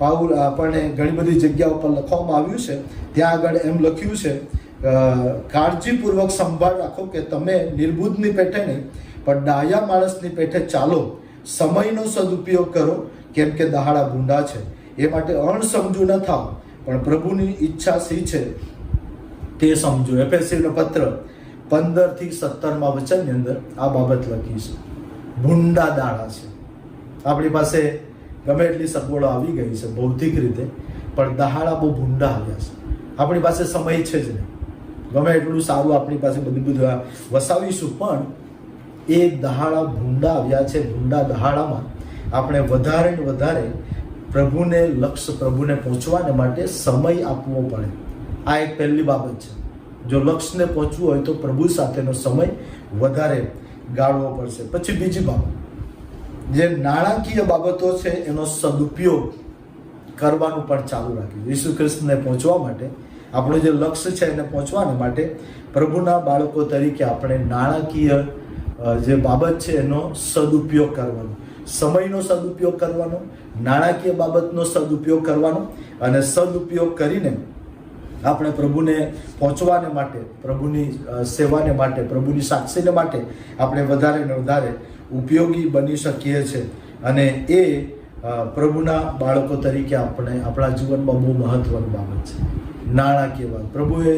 પાઉલ આપણને ઘણી બધી જગ્યાઓ પર લખવામાં આવ્યું છે. ત્યાં આગળ એમ લખ્યું છે, કાળજીપૂર્વક સંભાળ રાખો કે તમે નિર્બુદ્ધની પેઠે નહીં પણ ડાયા માણસની પેઠે ચાલો, સમયનો સદુપયોગ કરો, કેમ કે દહાડા ભૂંડા છે. એ માટે અણસમજુ ન થાવ, પણ પ્રભુની ઈચ્છા શી છે તે સમજો. એફએસસીનો પત્ર 15-17 વચનની અંદર આ બાબત લખી છે. ભૂંડા દાડા છે. આપણી પાસે ગમે એટલી સગવડો આવી ગઈ છે ભૌતિક રીતે, પણ દહાડા બહુ ભૂંડા આવ્યા છે. આપણી પાસે સમય છે જ નહીં. ગમે એટલું સારું આપણી પાસે બધું વસાવીશું, પણ એ દહાડા ભૂંડા આવ્યા છે. ભૂંડા દહાડામાં આપણે વધારે ને વધારે પ્રભુને લક્ષ્ય, પ્રભુને પહોંચવાને માટે સમય આપવો પડે. આ એક પહેલી બાબત છે. જો લક્ષ્યને પહોંચવું હોય તો પ્રભુ સાથેનો સમય વધારે ગાળવો પડશે. પછી બીજી બાબત, જે નાણાકીય બાબતો છે એનો સદુપયોગ કરવાનું પણ ચાલુ રાખ્યું. ઈસુ ખ્રિસ્તને પહોંચવા માટે, આપણું જે લક્ષ્ય છે એને પહોંચવાને માટે પ્રભુના બાળકો તરીકે આપણે નાણાકીય જે બાબત છે એનો સદુપયોગ કરવાનો, સમયનો સદુપયોગ કરવાનો, નાણાકીય બાબતનો સદુપયોગ કરવાનો, અને સદુપયોગ કરીને આપણે પ્રભુને પહોંચવાને માટે, પ્રભુની સેવાને માટે, પ્રભુની સાક્ષીને માટે આપણે વધારે ને વધારે ઉપયોગી બની શકીએ છીએ. અને એ પ્રભુના બાળકો તરીકે આપણે આપણા જીવનમાં બહુ મહત્વની બાબત છે. નાણાકીય બાબત, પ્રભુએ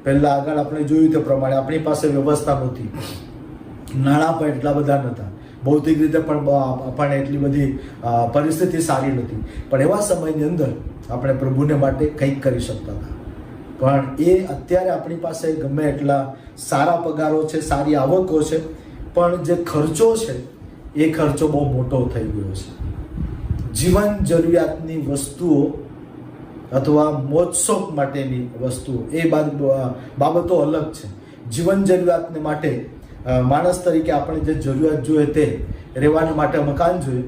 પહેલાં આગળ આપણે જોયું તે પ્રમાણે આપણી પાસે વ્યવસ્થા નહોતી, નાણાં પણ એટલા બધા નહોતા, ભૌતિક રીતે પણ આપણને એટલી બધી પરિસ્થિતિ સારી નથી, પણ એવા સમયની અંદર આપણે પ્રભુને માટે કંઈક કરી શકતા હતા. પણ એ અત્યારે આપણી પાસે ગમે એટલા સારા પગારો છે, સારી આવકો છે, પણ જે ખર્ચો છે એ ખર્ચો બહુ મોટો થઈ ગયો છે. જીવન જરૂરિયાતની વસ્તુઓ અથવા મોજશોખ માટેની વસ્તુઓ, એ બાબતો અલગ છે. જીવન જરૂરિયાતને માટે માણસ તરીકે આપણે જે જરૂરિયાત જોઈએ તે, રહેવાને માટે મકાન જોઈએ,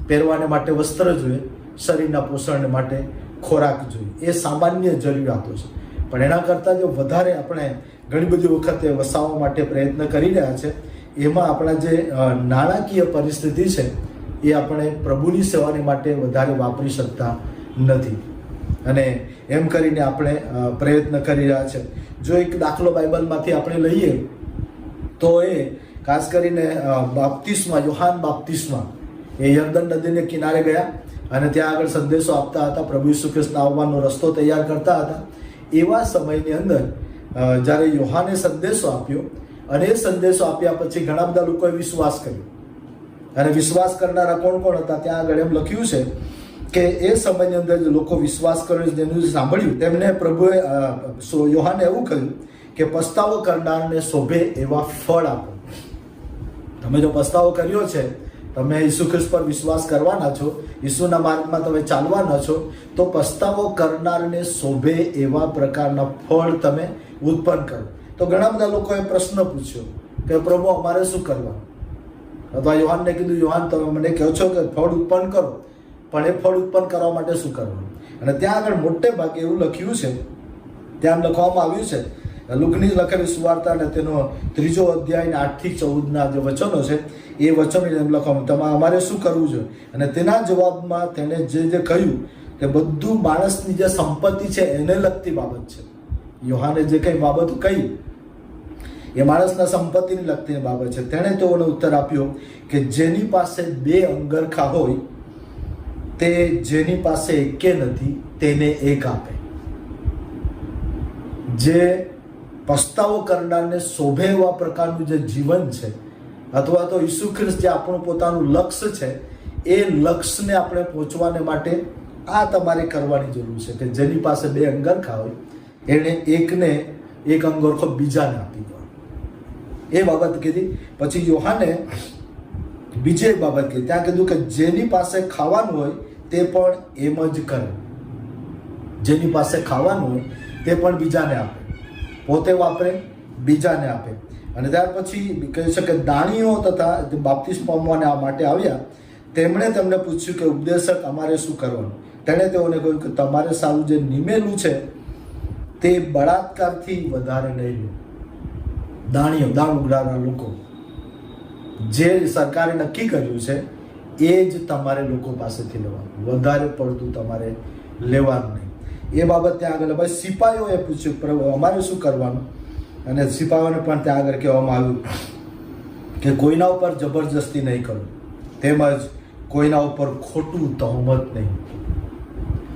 પહેરવાને માટે વસ્ત્ર જોઈએ, શરીરના પોષણને માટે ખોરાક જોઈએ, એ સામાન્ય જરૂરિયાતો છે. પણ એના કરતાં જો વધારે આપણે ઘણી બધી વખતે વસાવવા માટે પ્રયત્ન કરી રહ્યા છે, એમાં આપણા જે નાણાકીય પરિસ્થિતિ છે એ આપણે પ્રભુની સેવાની માટે વધારે વાપરી શકતા નથી. અને એમ કરીને આપણે પ્રયત્ન કરી રહ્યા છે. જો એક દાખલો બાઇબલમાંથી આપણે લઈએ તો એ ખાસ કરીને બાપ્તિસ્મા, યોહાન બાપ્તિસ્મા, એ યર્દન નદીને કિનારે ગયા અને ત્યાં આગળ સંદેશો આપતા હતા, પ્રભુ ઈસુ ખ્રિસ્ત આવવાનો રસ્તો તૈયાર કરતા હતા. એવા સમયની અંદર જ્યારે યોહાને સંદેશો આપ્યો, અને એ સંદેશો આપ્યા પછી ઘણા બધા લોકોએ વિશ્વાસ કર્યો. અને વિશ્વાસ કરનારા કોણ કોણ હતા ત્યાં આગળ એમ લખ્યું છે કે એ સમયની અંદર જે લોકો વિશ્વાસ કર્યો, જેનું સાંભળ્યું, તેમને પ્રભુએ, યોહાને એવું કહ્યું કે પસ્તાવો કરનારને શોભે એવા ફળ આપો. તમે જો પસ્તાવો કર્યો છે, તમે ઈસુ ખ્રિસ્ત પર વિશ્વાસ કરવાના છો, ઈસુના માર્ગમાં તમે ચાલવાના છો, તો પસ્તાવો કરનારને શોભે એવા પ્રકારના ફળ તમે ઉત્પન્ન કરો. તો ઘણા બધા લોકોએ પ્રશ્ન પૂછ્યો કે પ્રભુ અમારે શું કરવાનું? અથવા યોહાનને કીધું, યોહાન તમે મને કહો છો કે ફળ ઉત્પન્ન કરો, પણ એ ફળ ઉત્પન્ન કરવા માટે શું કરવાનું? અને ત્યાં આગળ મોટે ભાગે એવું લખ્યું છે, ત્યાં લખવામાં આવ્યું છે, લુકની લખેલી સુવાર્તા અને તેનો 3 અધ્યાય 8 થી 14 જે વચનો છે એ વચનોની જેમ લખવામાં અમારે શું કરવું જોઈએ, અને તેના જવાબમાં તેણે જે કહ્યું કે બધું માણસની જે સંપત્તિ છે એને લગતી બાબત છે. યોહાને જે કંઈ બાબતો કહી એ માણસના સંપત્તિની લગતી બાબત છે. તેણે તેઓને ઉત્તર આપ્યો કે જેની પાસે 2 અંગરખા હોય તે જેની પાસે એકે નથી તેને એક આપે. જે પસ્તાવો કરનારને શોભે એવા પ્રકારનું જે જીવન છે, અથવા તો ઈસુ ખ્રિસ્ત જે આપણું પોતાનું લક્ષ્ય છે, એ લક્ષ્યને આપણે પહોંચવાને માટે આ તમારે કરવાની જરૂર છે કે જેની પાસે 2 અંગરખા હોય એને એકને એક અંગરખો બીજાને આપી દો. એ બાબત કીધી. પછી યોહાને બીજી એક બાબત કીધી. ત્યાં કીધું કે જેની પાસે ખાવાનું હોય તે પણ એમ જ કરે. જેની પાસે ખાવાનું હોય તે પણ બીજાને આપે, પોતે વાપરે, બીજાને આપે. અને ત્યાર પછી કહે છે કે દાણીઓ તથા બાપ્તિસ્મા પામવાને આ માટે આવ્યા તેમણે તેમને પૂછ્યું કે ઉપદેશક અમારે શું કરવાનું? તેણે તેઓને કહ્યું કે તમારે સારું જે નિમેલું છે તે બળાત્કારથી વધારે નહીં લો. દાણીઓ, દાણ ઉઘરાવનારા લોકો, જે સરકારે નક્કી કર્યું છે એ જ તમારે લોકો પાસેથી લેવાનું, વધારે પડતું તમારે લેવાનું નહીં. એ બાબત ત્યાં આગળ ભાઈ સિપાહીઓએ પૂછ્યું પ્રભુ અમારે શું કરવાનું? અને સિપાહીઓને પણ ત્યાં આગળ કહેવામાં આવ્યું કે કોઈના ઉપર જબરજસ્તી નહીં કરો, તેમજ કોઈના ઉપર ખોટું તહોમત નહીં.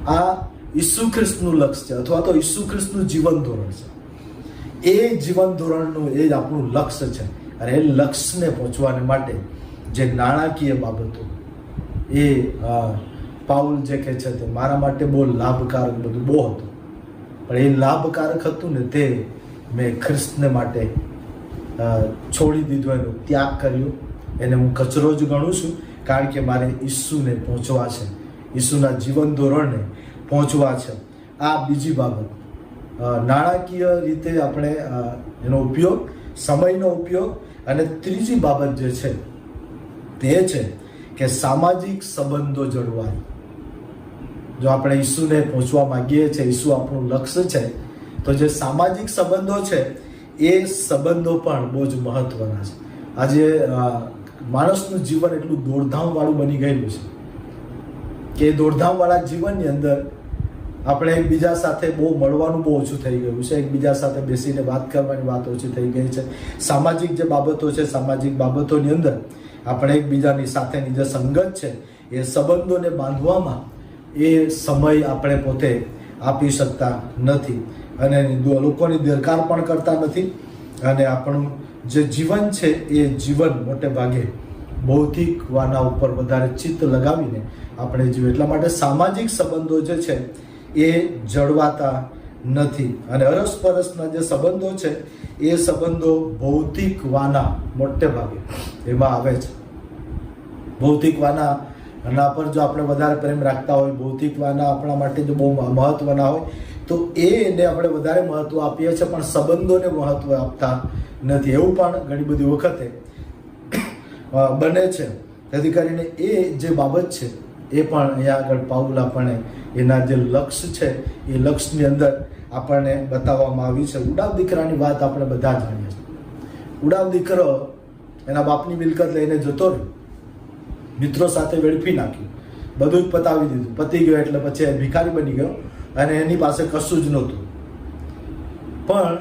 આ ઈસુ ખ્રિસ્તનું લક્ષ્ય છે, અથવા તો ઈસુ ખ્રિસ્તનું જીવન ધોરણ છે. એ જીવન ધોરણનું એ જ આપણું લક્ષ્ય છે. અને એ લક્ષ્યને પહોંચવાને માટે જે નાણાકીય બાબતો, એ પાઉલ જે કહે છે તે મારા માટે બહુ લાભકારક બધું બહુ હતું, પણ એ લાભકારક હતું ને તે મેં ખ્રિસ્તને માટે છોડી દીધું, એનો ત્યાગ કર્યો. એને હું કચરો જ ગણું છું, કારણ કે મારે ઈસુને પહોંચવા છે, ઈસુના જીવન ધોરણને પહોંચવા છે. આ બીજી બાબત. નાણાકીય રીતે આપણે એનો ઉપયોગ, સમયનો ઉપયોગ. અને ત્રીજી બાબત જે છે તે છે કે સામાજિક સંબંધો જળવાય. જો આપણે ઈસુને પહોંચવા માંગીએ છીએ, ઈસુ આપણું લક્ષ્ય છે, તો જે સામાજિક સંબંધો છે એ સંબંધો પણ બહુ જ મહત્વના છે. આજે માણસનું જીવન એટલું દોડધામવાળું બની ગયેલું છે કે દોડધામવાળા જીવનની અંદર આપણે એકબીજા સાથે બહુ મળવાનું બહુ ઓછું થઈ ગયું છે. એકબીજા સાથે બેસીને વાત કરવાની વાત ઓછી થઈ ગઈ છે. સામાજિક જે બાબતો છે, સામાજિક બાબતોની અંદર આપણે એકબીજાની સાથેની જે સંગત છે એ સંબંધોને બાંધવામાં એ સમય આપણે પોતે આપી શકતા નથી, અને લોકોની દરકાર પણ કરતા નથી. અને આપણું જે જીવન છે એ જીવન મોટે ભાગે ભૌતિક વાના ઉપર વધારે ચિત્ત લગાવીને આપણે જીવીએ. એટલા માટે સામાજિક સંબંધો જે છે એ જળવાતા નથી. અને અરસપરસના જે સંબંધો છે એ સંબંધો ભૌતિક વાના મોટે ભાગે એમાં આવે છે. ભૌતિક વાના પર જો આપણે વધારે પ્રેમ રાખતા હોય, ભૌતિક વાના આપણા માટે જો બહુ મહત્વના હોય તો એને આપણે વધારે મહત્વ આપીએ છીએ, પણ સંબંધોને મહત્વ આપતા નથી. એવું પણ ઘણી બધી વખતે બને છે. તેથી કરીને એ જે બાબત છે એ પણ અહીંયા આગળ પાઉલ આપણને એના જે લક્ષ્ય છે એ લક્ષ્યની અંદર આપણને બતાવવામાં આવી છે. ઉડાવ દીકરાની વાત આપણે બધા જાણીએ છીએ. ઉડાવ દીકરો એના બાપની મિલકત લઈને જતો રહ્યો, મિત્રો સાથે વેડફી નાખ્યું, બધું જ પતાવી દીધું. પતી ગયો એટલે પછી ભિખારી બની ગયો અને એની પાસે કશું જ નહોતું. પણ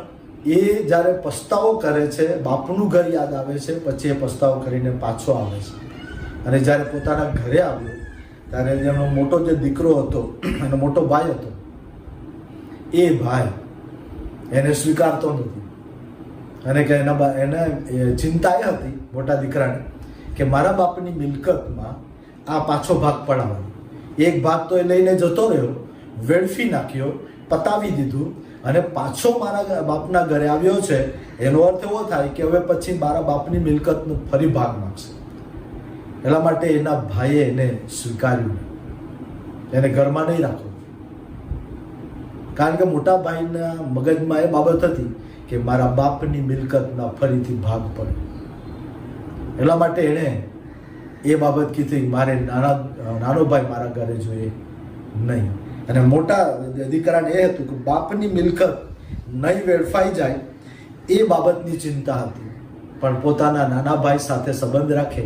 એ જ્યારે પસ્તાવો કરે છે, બાપનું ઘર યાદ આવે છે, પછી એ પસ્તાવો કરીને પાછો આવે છે. અને જ્યારે પોતાના ઘરે આવ્યો ત્યારે એનો મોટો જે દીકરો હતો, એનો મોટો ભાઈ હતો, એ ભાઈ એને સ્વીકારતો નથી. અને કે એને ચિંતા એ હતી મોટા દીકરાને કે મારા બાપની મિલકતમાં આ પાછો ભાગ પડાવવાનો. એક ભાગ તો એ લઈને જતો રહ્યો, વેડફી નાખ્યો, પતાવી દીધું, અને પાછો મારા બાપના ઘરે આવ્યો છે. એનો અર્થ એવો થાય કે હવે પછી મારા બાપની મિલકતનો ફરી ભાગ માંગશે. એટલા માટે એના ભાઈએ એને સ્વીકાર્યું, એને ઘરમાં નહીં રાખો. કારણ કે મોટા ભાઈના મગજમાં એ બાબત હતી કે મારા બાપની મિલકતના ફરીથી ભાગ પડે. એટલા માટે એણે એ બાબત કીધી, મારે નાનો ભાઈ મારા ઘરે જોઈએ નહીં. અને મોટા દીકરાને એ હતું કે બાપની મિલકત નહીં વેડફાઈ જાય એ બાબતની ચિંતા હતી, પણ પોતાના નાના ભાઈ સાથે સંબંધ રાખે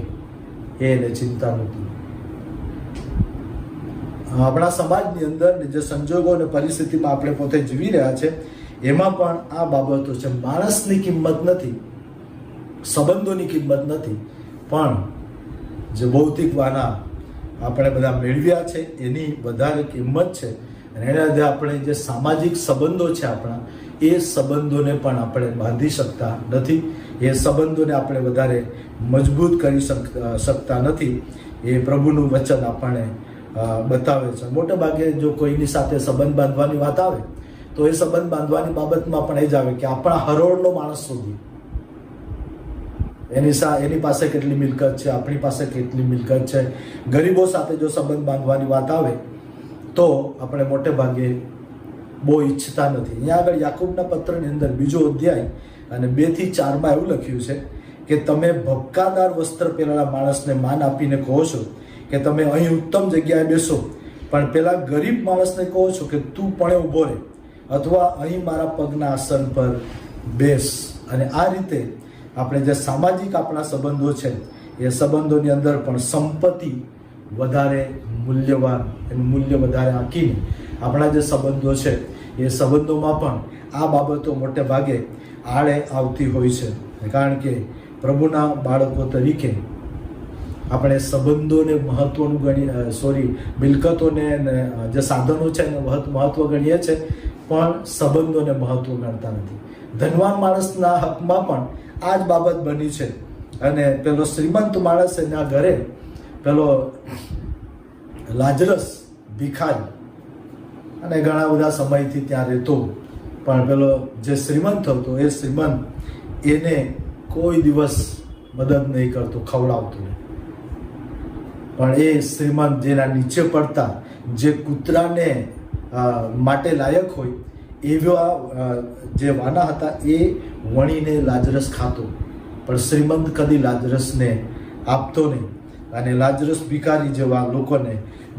એને ચિંતા નહોતી. આપણા સમાજની અંદર જે સંજોગો અને પરિસ્થિતિમાં આપણે પોતે જીવી રહ્યા છે એમાં પણ આ બાબતો છે. માણસની કિંમત નથી, સંબંધોની કિંમત નથી, પણ જે ભૌતિક વાના આપણે બધા મેળવ્યા છે એની વધારે કિંમત છે. અને એના લીધે આપણે જે સામાજિક સંબંધો છે આપણા, એ સંબંધોને પણ આપણે બાંધી શકતા નથી, એ સંબંધોને આપણે વધારે મજબૂત કરી શકતા નથી. એ પ્રભુનું વચન આપણને બતાવે છે. મોટે ભાગે જો કોઈની સાથે સંબંધ બાંધવાની વાત આવે તો એ સંબંધ બાંધવાની બાબતમાં પણ એ જ આવે કે આપણા હરોળનો માણસ શોધીએ, એની પાસે કેટલી મિલકત છે, આપણી પાસે કેટલી મિલકત છે. ગરીબો સાથે જો સંબંધ બાંધવાની વાત આવે તો આપણે મોટે ભાગે બહુ ઈચ્છતા નથી. અહીંયા આગળ યાકૂબના પત્રની અંદર 2 અધ્યાય અને 2 થી 4 એવું લખ્યું છે કે તમે ભપકાદાર વસ્ત્ર પહેરેલા માણસને માન આપીને કહો છો કે તમે અહીં ઉત્તમ જગ્યાએ બેસો, પણ પેલા ગરીબ માણસને કહો છો કે તું પણ ઊભો રહે, અથવા અહીં મારા પગના આસન પર બેસ. અને આ રીતે આપણે જે સામાજિક આપણા સંબંધો છે એ સંબંધોની અંદર પણ સંપત્તિ વધારે મૂલ્યવાન, એનું મૂલ્ય વધારે આંકીને આપણા જે સંબંધો છે એ સંબંધોમાં પણ આ બાબતો મોટે ભાગે આડે આવતી હોય છે. કારણ કે પ્રભુના બાળકો તરીકે આપણે સંબંધોને મહત્વનું મિલકતોને જે સાધનો છે એને મહત્વ ગણીએ છીએ, પણ સંબંધોને મહત્વ ગણતા નથી. ધનવાન માણસના હકમાં પણ આ જ બાબત બની છે. અને પેલો શ્રીમંત માણસ એના ઘરે પેલો લાજરસ ભિખારી અને ઘણા બધા સમયથી ત્યાં રહેતો, પણ પેલો જે શ્રીમંત હતો એ શ્રીમંત એને કોઈ દિવસ મદદ નહીં કરતો, ખવડાવતો નહીં. પણ એ શ્રીમંત જેના નીચે પડતા જે કૂતરાને માટે લાયક હોય એવા જે વાના હતા એ વણીને લાજરસ ખાતો, પણ શ્રીમંત કદી લાજરસને આપતો નહીં. અને લાજરસ ભિખારી જેવા લોકોને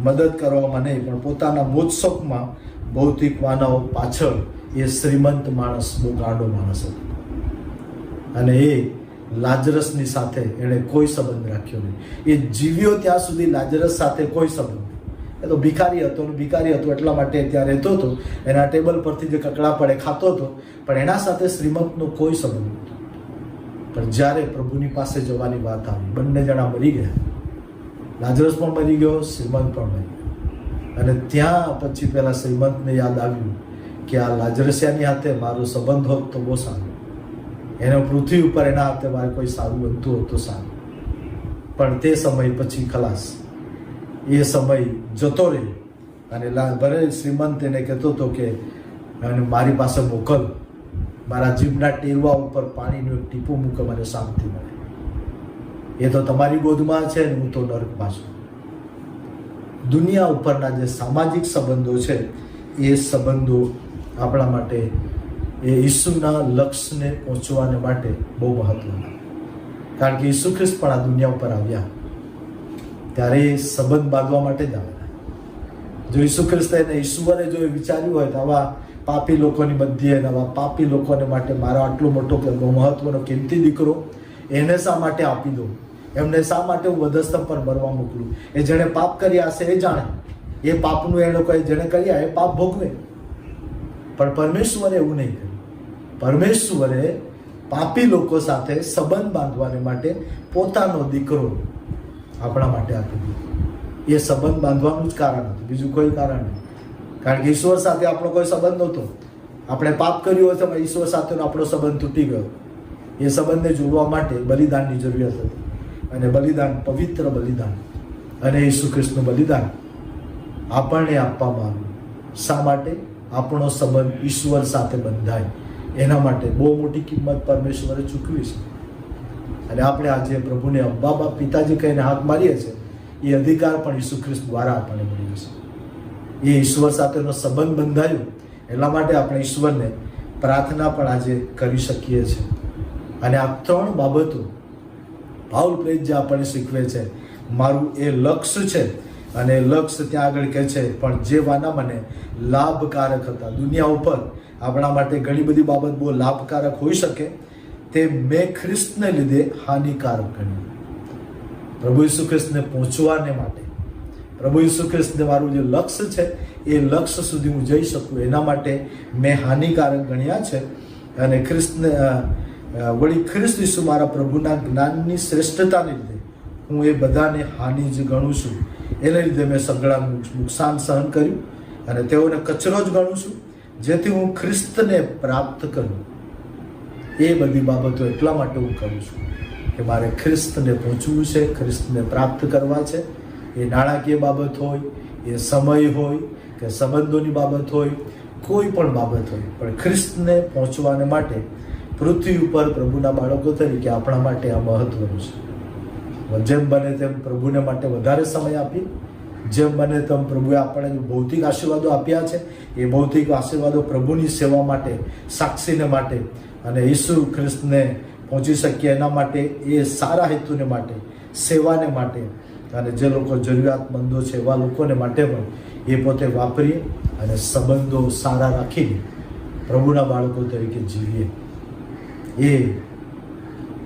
મદદ કરવામાં નહીં, પણ પોતાના મોજશોખમાં ભૌતિક વાનાઓ પાછળ એ શ્રીમંત માણસ બહુ ગાંડો માણસ હતો. અને એ લાજરસની સાથે એણે કોઈ સંબંધ રાખ્યો નહીં. એ જીવ્યો ત્યાં સુધી લાજરસ સાથે કોઈ સંબંધ. એ તો ભિખારી હતો, અને ભિખારી હતો એટલા માટે ત્યાં રહેતો હતો, એના ટેબલ પરથી જે કકડા પડે ખાતો હતો, પણ એના સાથે શ્રીમંતનો કોઈ સંબંધ નહોતો. પણ જ્યારે પ્રભુની પાસે જવાની વાત આવી, બંને જણા મરી ગયા, લાજરસ પણ મરી ગયો, શ્રીમંત પણ મરી ગયો. અને ત્યાં પછી પેલા શ્રીમંતને યાદ આવ્યું કે આ લાજરસિયાની હાથે મારો સંબંધ હોત તો બહુ સારું, એને પૃથ્વી ઉપર એના હાથે મારે કોઈ સારું બનતું હોત તો સારું. પણ તે સમય પછી ખલાસ, એ સમય જતો રહ્યો. અને ભલે શ્રીમંત એને કહેતો હતો કે મારી પાસે મોકલ, મારા જીભના ટેરવા ઉપર પાણીનું એક ટીપું મૂકે, મને શાંતિ મળે. એ તો તમારી ગોદમાં છે ને હું તો નર્કમાં છું. દુનિયા ઉપરના જે સામાજિક સંબંધો છે એ સંબંધો આપણા માટે એ ઈસુના લક્ષ્યને પહોંચવાને માટે બહુ મહત્વના. કારણ કે ઈસુ ખ્રિસ્ત પણ આ દુનિયા ઉપર આવ્યા ત્યારે એ સંબંધ બાંધવા માટે જ આવેલા. જો ઈસુ ખ્રિસ્ત એને ઈશ્વરે જો એ વિચાર્યું હોય તો આવા પાપી લોકોની મધ્યે, આવા પાપી લોકોને માટે મારો આટલો મોટો મહત્વનો કિંમતી દીકરો એને શા માટે આપી દઉં, એમને શા માટે હું વધસ્તંભ પર મરવા મોકલું. એ જેણે પાપ કર્યા હશે એ જાણે, એ પાપનું એ લોકોએ જેણે કર્યા એ પાપ ભોગવે. પણ પરમેશ્વરે એવું નહીં કર્યું. પરમેશ્વરે પાપી લોકો સાથે સંબંધ બાંધવાને માટે પોતાનો દીકરો આપણા માટે આપી દીધો. એ સંબંધ બાંધવાનું જ કારણ હતું, બીજું કોઈ કારણ નહીં. કારણ કે ઈશ્વર સાથે આપણો કોઈ સંબંધ નહોતો. આપણે પાપ કર્યું હોય તો ઈશ્વર સાથેનો આપણો સંબંધ તૂટી ગયો. એ સંબંધને જોડવા માટે બલિદાનની જરૂરિયાત હતી. અને બલિદાન પવિત્ર બલિદાન અને ઈસુ ખ્રિસ્તનું બલિદાન આપણને આપવામાં આવ્યું. શા માટે? આપણો સંબંધ ઈશ્વર સાથે બંધાય એના માટે. બહુ મોટી કિંમત પરમેશ્વરે ચૂકવી છે. અને આપણે આજે પ્રભુને અબ્બા બાપ પિતાજી કહીને હાથ મારીએ છીએ, એ અધિકાર પણ ઈસુ ખ્રિસ્ત દ્વારા આપણને મળ્યો છે. એ ઈશ્વર સાથેનો સંબંધ બંધાયો એટલા માટે આપણે ઈશ્વરને પ્રાર્થના પણ આજે કરી શકીએ છીએ. અને આ 3 બાબતો પાઉલ પ્રેરિત જે આપણને શીખવે છે, મારું એ લક્ષ્ય છે. અને લક્ષ્ય ત્યાં આગળ કહે છે, પણ જે વાના મને લાભકારક હતા, દુનિયા ઉપર આપણા માટે ઘણી બધી બાબત બહુ લાભકારક હોઈ શકે, તે મેં ખ્રિસ્તને લીધે હાનિકારક ગણી. પ્રભુ ઈસુ ખ્રિસ્તને પહોંચવાને માટે, પ્રભુ ઈસુ ખ્રિસ્તને મારું જે લક્ષ્ય છે એ લક્ષ્ય સુધી હું જઈ શકું એના માટે મેં હાનિકારક ગણ્યા છે. અને ખ્રિસ્તને વળી ખ્રિસ્ત ઈસુ મારા પ્રભુના જ્ઞાનની શ્રેષ્ઠતાને લીધે હું એ બધાને હાનિ જ ગણું છું. એને લીધે મેં સઘળાનું નુકસાન સહન કર્યું અને તેઓને કચરો જ ગણું છું, જેથી હું ખ્રિસ્તને પ્રાપ્ત કરું. એ બધી બાબતો એટલા માટે હું કરું છું કે મારે ખ્રિસ્તને પહોંચવું છે, ખ્રિસ્તને પ્રાપ્ત કરવા છે. એ નાણાકીય બાબત હોય, એ સમય હોય કે સંબંધોની બાબત હોય, કોઈ પણ બાબત હોય, પણ ખ્રિસ્તને પહોંચવાને માટે પૃથ્વી ઉપર પ્રભુના બાળકો તરીકે આપણા માટે આ મહત્વનું છે. જેમ બને તેમ પ્રભુને માટે વધારે સમય આપી, જેમ બને તેમ પ્રભુએ આપણને ભૌતિક આશીર્વાદો આપ્યા છે એ ભૌતિક આશીર્વાદો પ્રભુની સેવા માટે, સાક્ષીને માટે અને ઈસુ ખ્રિસ્તને પહોંચી શકીએ એના માટે, એ સારા હેતુને માટે, સેવાને માટે અને જે લોકો જરૂરિયાતમંદો છે એવા લોકોને માટે પણ એ પોતે વાપરીએ અને સંબંધો સારા રાખીને પ્રભુના બાળકો તરીકે જીવીએ. એ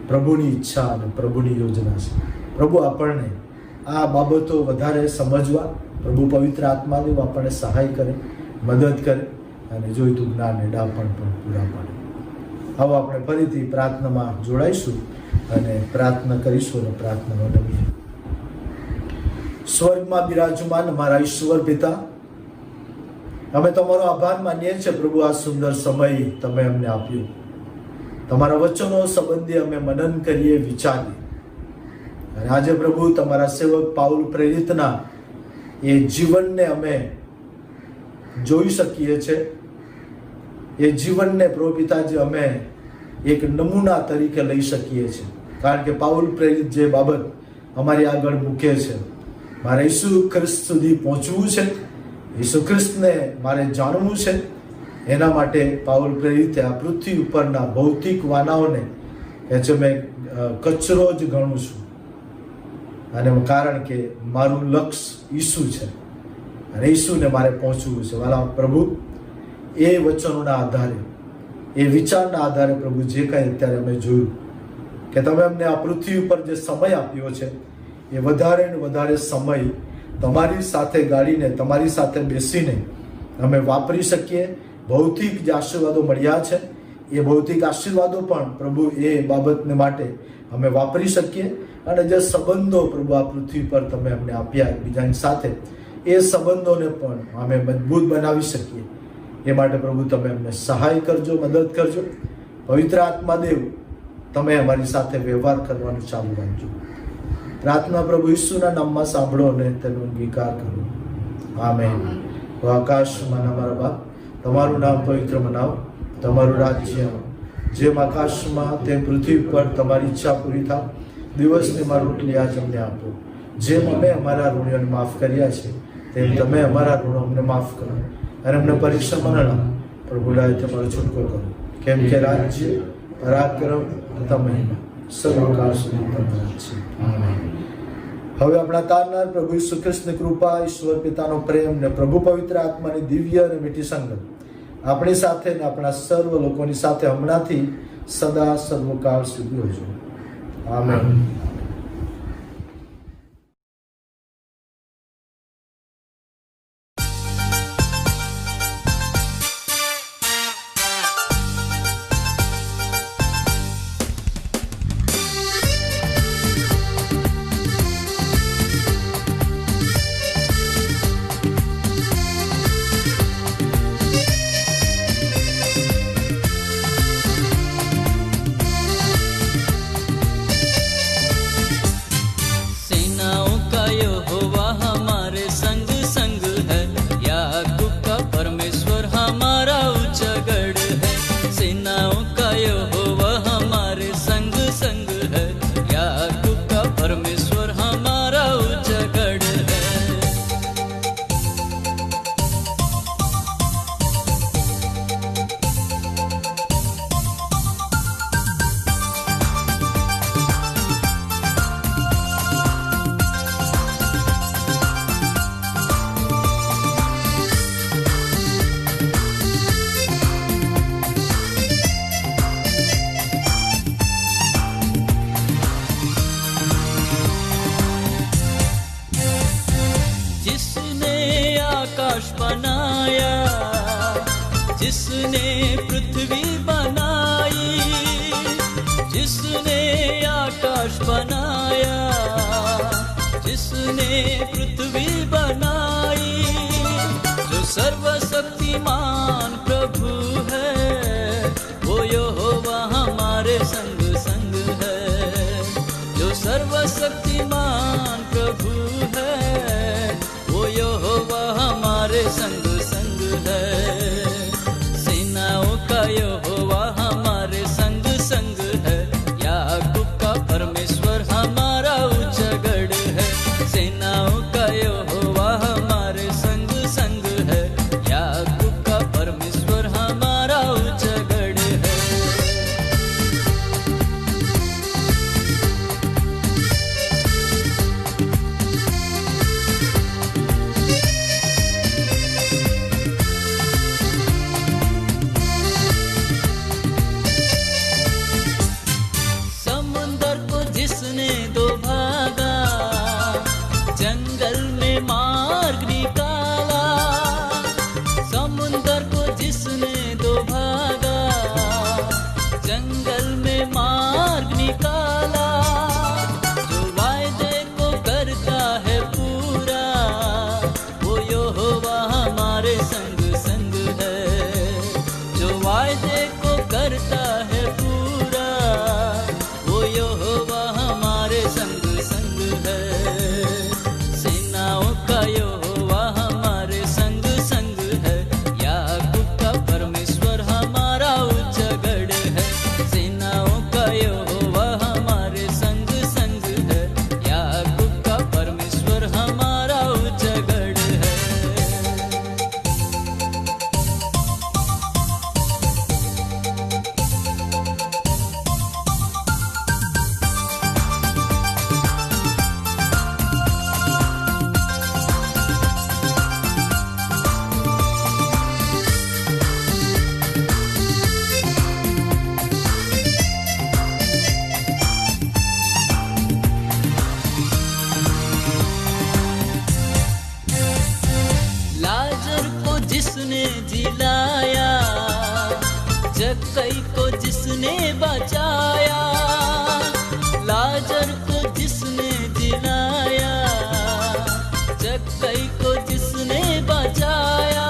પ્રભુની ઈચ્છા અને પ્રભુની યોજના છે. પ્રભુ આપણને આ બાબતો વધારે સમજવા, પ્રભુ પવિત્ર આત્માદેવ આપણને સહાય કરે, મદદ કરે અને જોઈતું જ્ઞાન અને ડાપણ પણ પૂરા પાડે. હવે આપણે ફરીથી પ્રાર્થનામાં જોડાઈશું અને પ્રાર્થના કરીશું અને પ્રાર્થનામાં નમીએ. સ્વર્ગમાં બિરાજમાન અમારા ઈશ્વર પિતા, અમે તમારો આભાર માનીએ છીએ પ્રભુ, આ સુંદર સમય તમે અમને આપ્યો. તમારા વચનો સંબંધી અમે મનન કરીએ, વિચારીએ અને આજે પ્રભુ તમારા સેવક પાઉલ પ્રેરિતના એ જીવનને અમે જોઈ શકીએ છીએ. એ જીવનને પ્રભુ પિતાજી અમે એક નમૂના તરીકે લઈ શકીએ છીએ, કારણ કે પાઉલ પ્રેરિત જે બાબત અમારી આગળ મૂકે છે, મારે ઈસુ ખ્રિસ્ત સુધી પહોંચવું છે, ઈસુ ખ્રિસ્તને મારે જાણવું છે, એના માટે પાઉલ પ્રેરિતે આ પૃથ્વી ઉપરના ભૌતિક વાનાઓને કે છે મેં કચરો જ ગણું છું. અને કારણ કે મારું લક્ષ્ય ઈસુ છે અને ઈસુને મારે પહોંચવું છે. વાલા પ્રભુ, એ વચનોના આધારે, એ વિચારના આધારે પ્રભુ જે કાંઈ અત્યારે અમે જોયું કે તમે અમને આ પૃથ્વી ઉપર જે સમય આપ્યો છે એ વધારે ને વધારે સમય તમારી સાથે ગાળીને, તમારી સાથે બેસીને અમે વાપરી શકીએ. ભૌતિક જે આશીર્વાદો મળ્યા છે એ ભૌતિક આશીર્વાદો પણ પ્રભુ એ બાબતને માટે અમે વાપરી શકીએ. અને જે સંબંધો પ્રભુ આ પૃથ્વી પર તમે અમને આપ્યા એકબીજાની સાથે, એ સંબંધોને પણ અમે મજબૂત બનાવી શકીએ. એ માટે પ્રભુ તમે અમને સહાય કરજો, મદદ કરજો. પવિત્ર આત્માદેવ તમે અમારી સાથે વ્યવહાર કરવાનું ચાલુ રાખજો. પ્રાર્થના પ્રભુ ઈસુના નામમાં સાંભળો અને તેનો અંગીકાર કરો. આમેન. આકાશમાં અમારા બાપ, તમારું નામ પવિત્ર મનાવો, તમારું રાજ્ય જેમ આકાશમાં તેમ પૃથ્વી પર તમારી ઈચ્છા પૂરી થાય. દિવસની મારી રોટલી આજ અમને આપો. જેમ અમે અમારા ઋણીઓને માફ કર્યા છે તેમ તમે અમારા ઋણો અમને માફ કરો અને અમને પરીક્ષામાં ન લાવો, પણ ભૂલાય તમારો છૂટકો કરો. કેમ કે રાજ્ય, પરાક્રમ તથા મહિમા સર્વકાળ સુધી તમારા છે. હવે આપણા તારનાર પ્રભુ ઈસુ ખ્રિસ્તની કૃપા, ઈશ્વર પિતાનો પ્રેમ ને પ્રભુ પવિત્ર આત્માની દિવ્ય અને મીઠી સંગત આપણી સાથે ને આપણા સર્વ લોકોની સાથે હમણાંથી સદા સર્વકાળ સુધી રહેજો. આમેન. जिसने पृथ्वी बनाई, जिसने आकाश बनाया, जिसने पृथ्वी बनाई, जो सर्वशक्तिमान प्रभु है, वो यहोवा हमारे संग संग है। जो सर्वशक्तिमान प्रभु है, वो यहोवा हमारे संग संग है। सेनाओं का यहोवा हमारे संग संग है, याकूब का परमेश्वर हमारा ऊंचा गढ़ है। सेनाओं का यहोवा हमारे संग संग है, याकूब का परमेश्वर हमारा ऊंचा गढ़ है। समुंदर को जिसने दो भागा, जंगल में मार्ग निकाला। समुंदर को जिसने दो भागा, जंगल में मार्ग निकाला। जो वायदे को करता है पूरा, वो यहोवा हमारे संग संग है। जो वायदे को करता है पूरा, वो यहोवा हमारे संग संग है। सेनाओं का यहोवा हमारे संग संग है, याकूब का परमेश्वर हमारा ऊंचा गढ़ है। सेनाओं का यहोवा हमारे संग संग है, याकूब का परमेश्वर हमारा ऊंचा गढ़ है। लाजर को जिसने जिलाया, जक्कई को जिसने बचाया। लाजर को जिसने जिलाया, जक्कई को जिसने बचाया।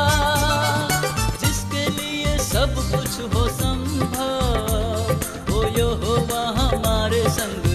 जिसके लिए सब कुछ हो संभव, वो यहोवा हमारे संग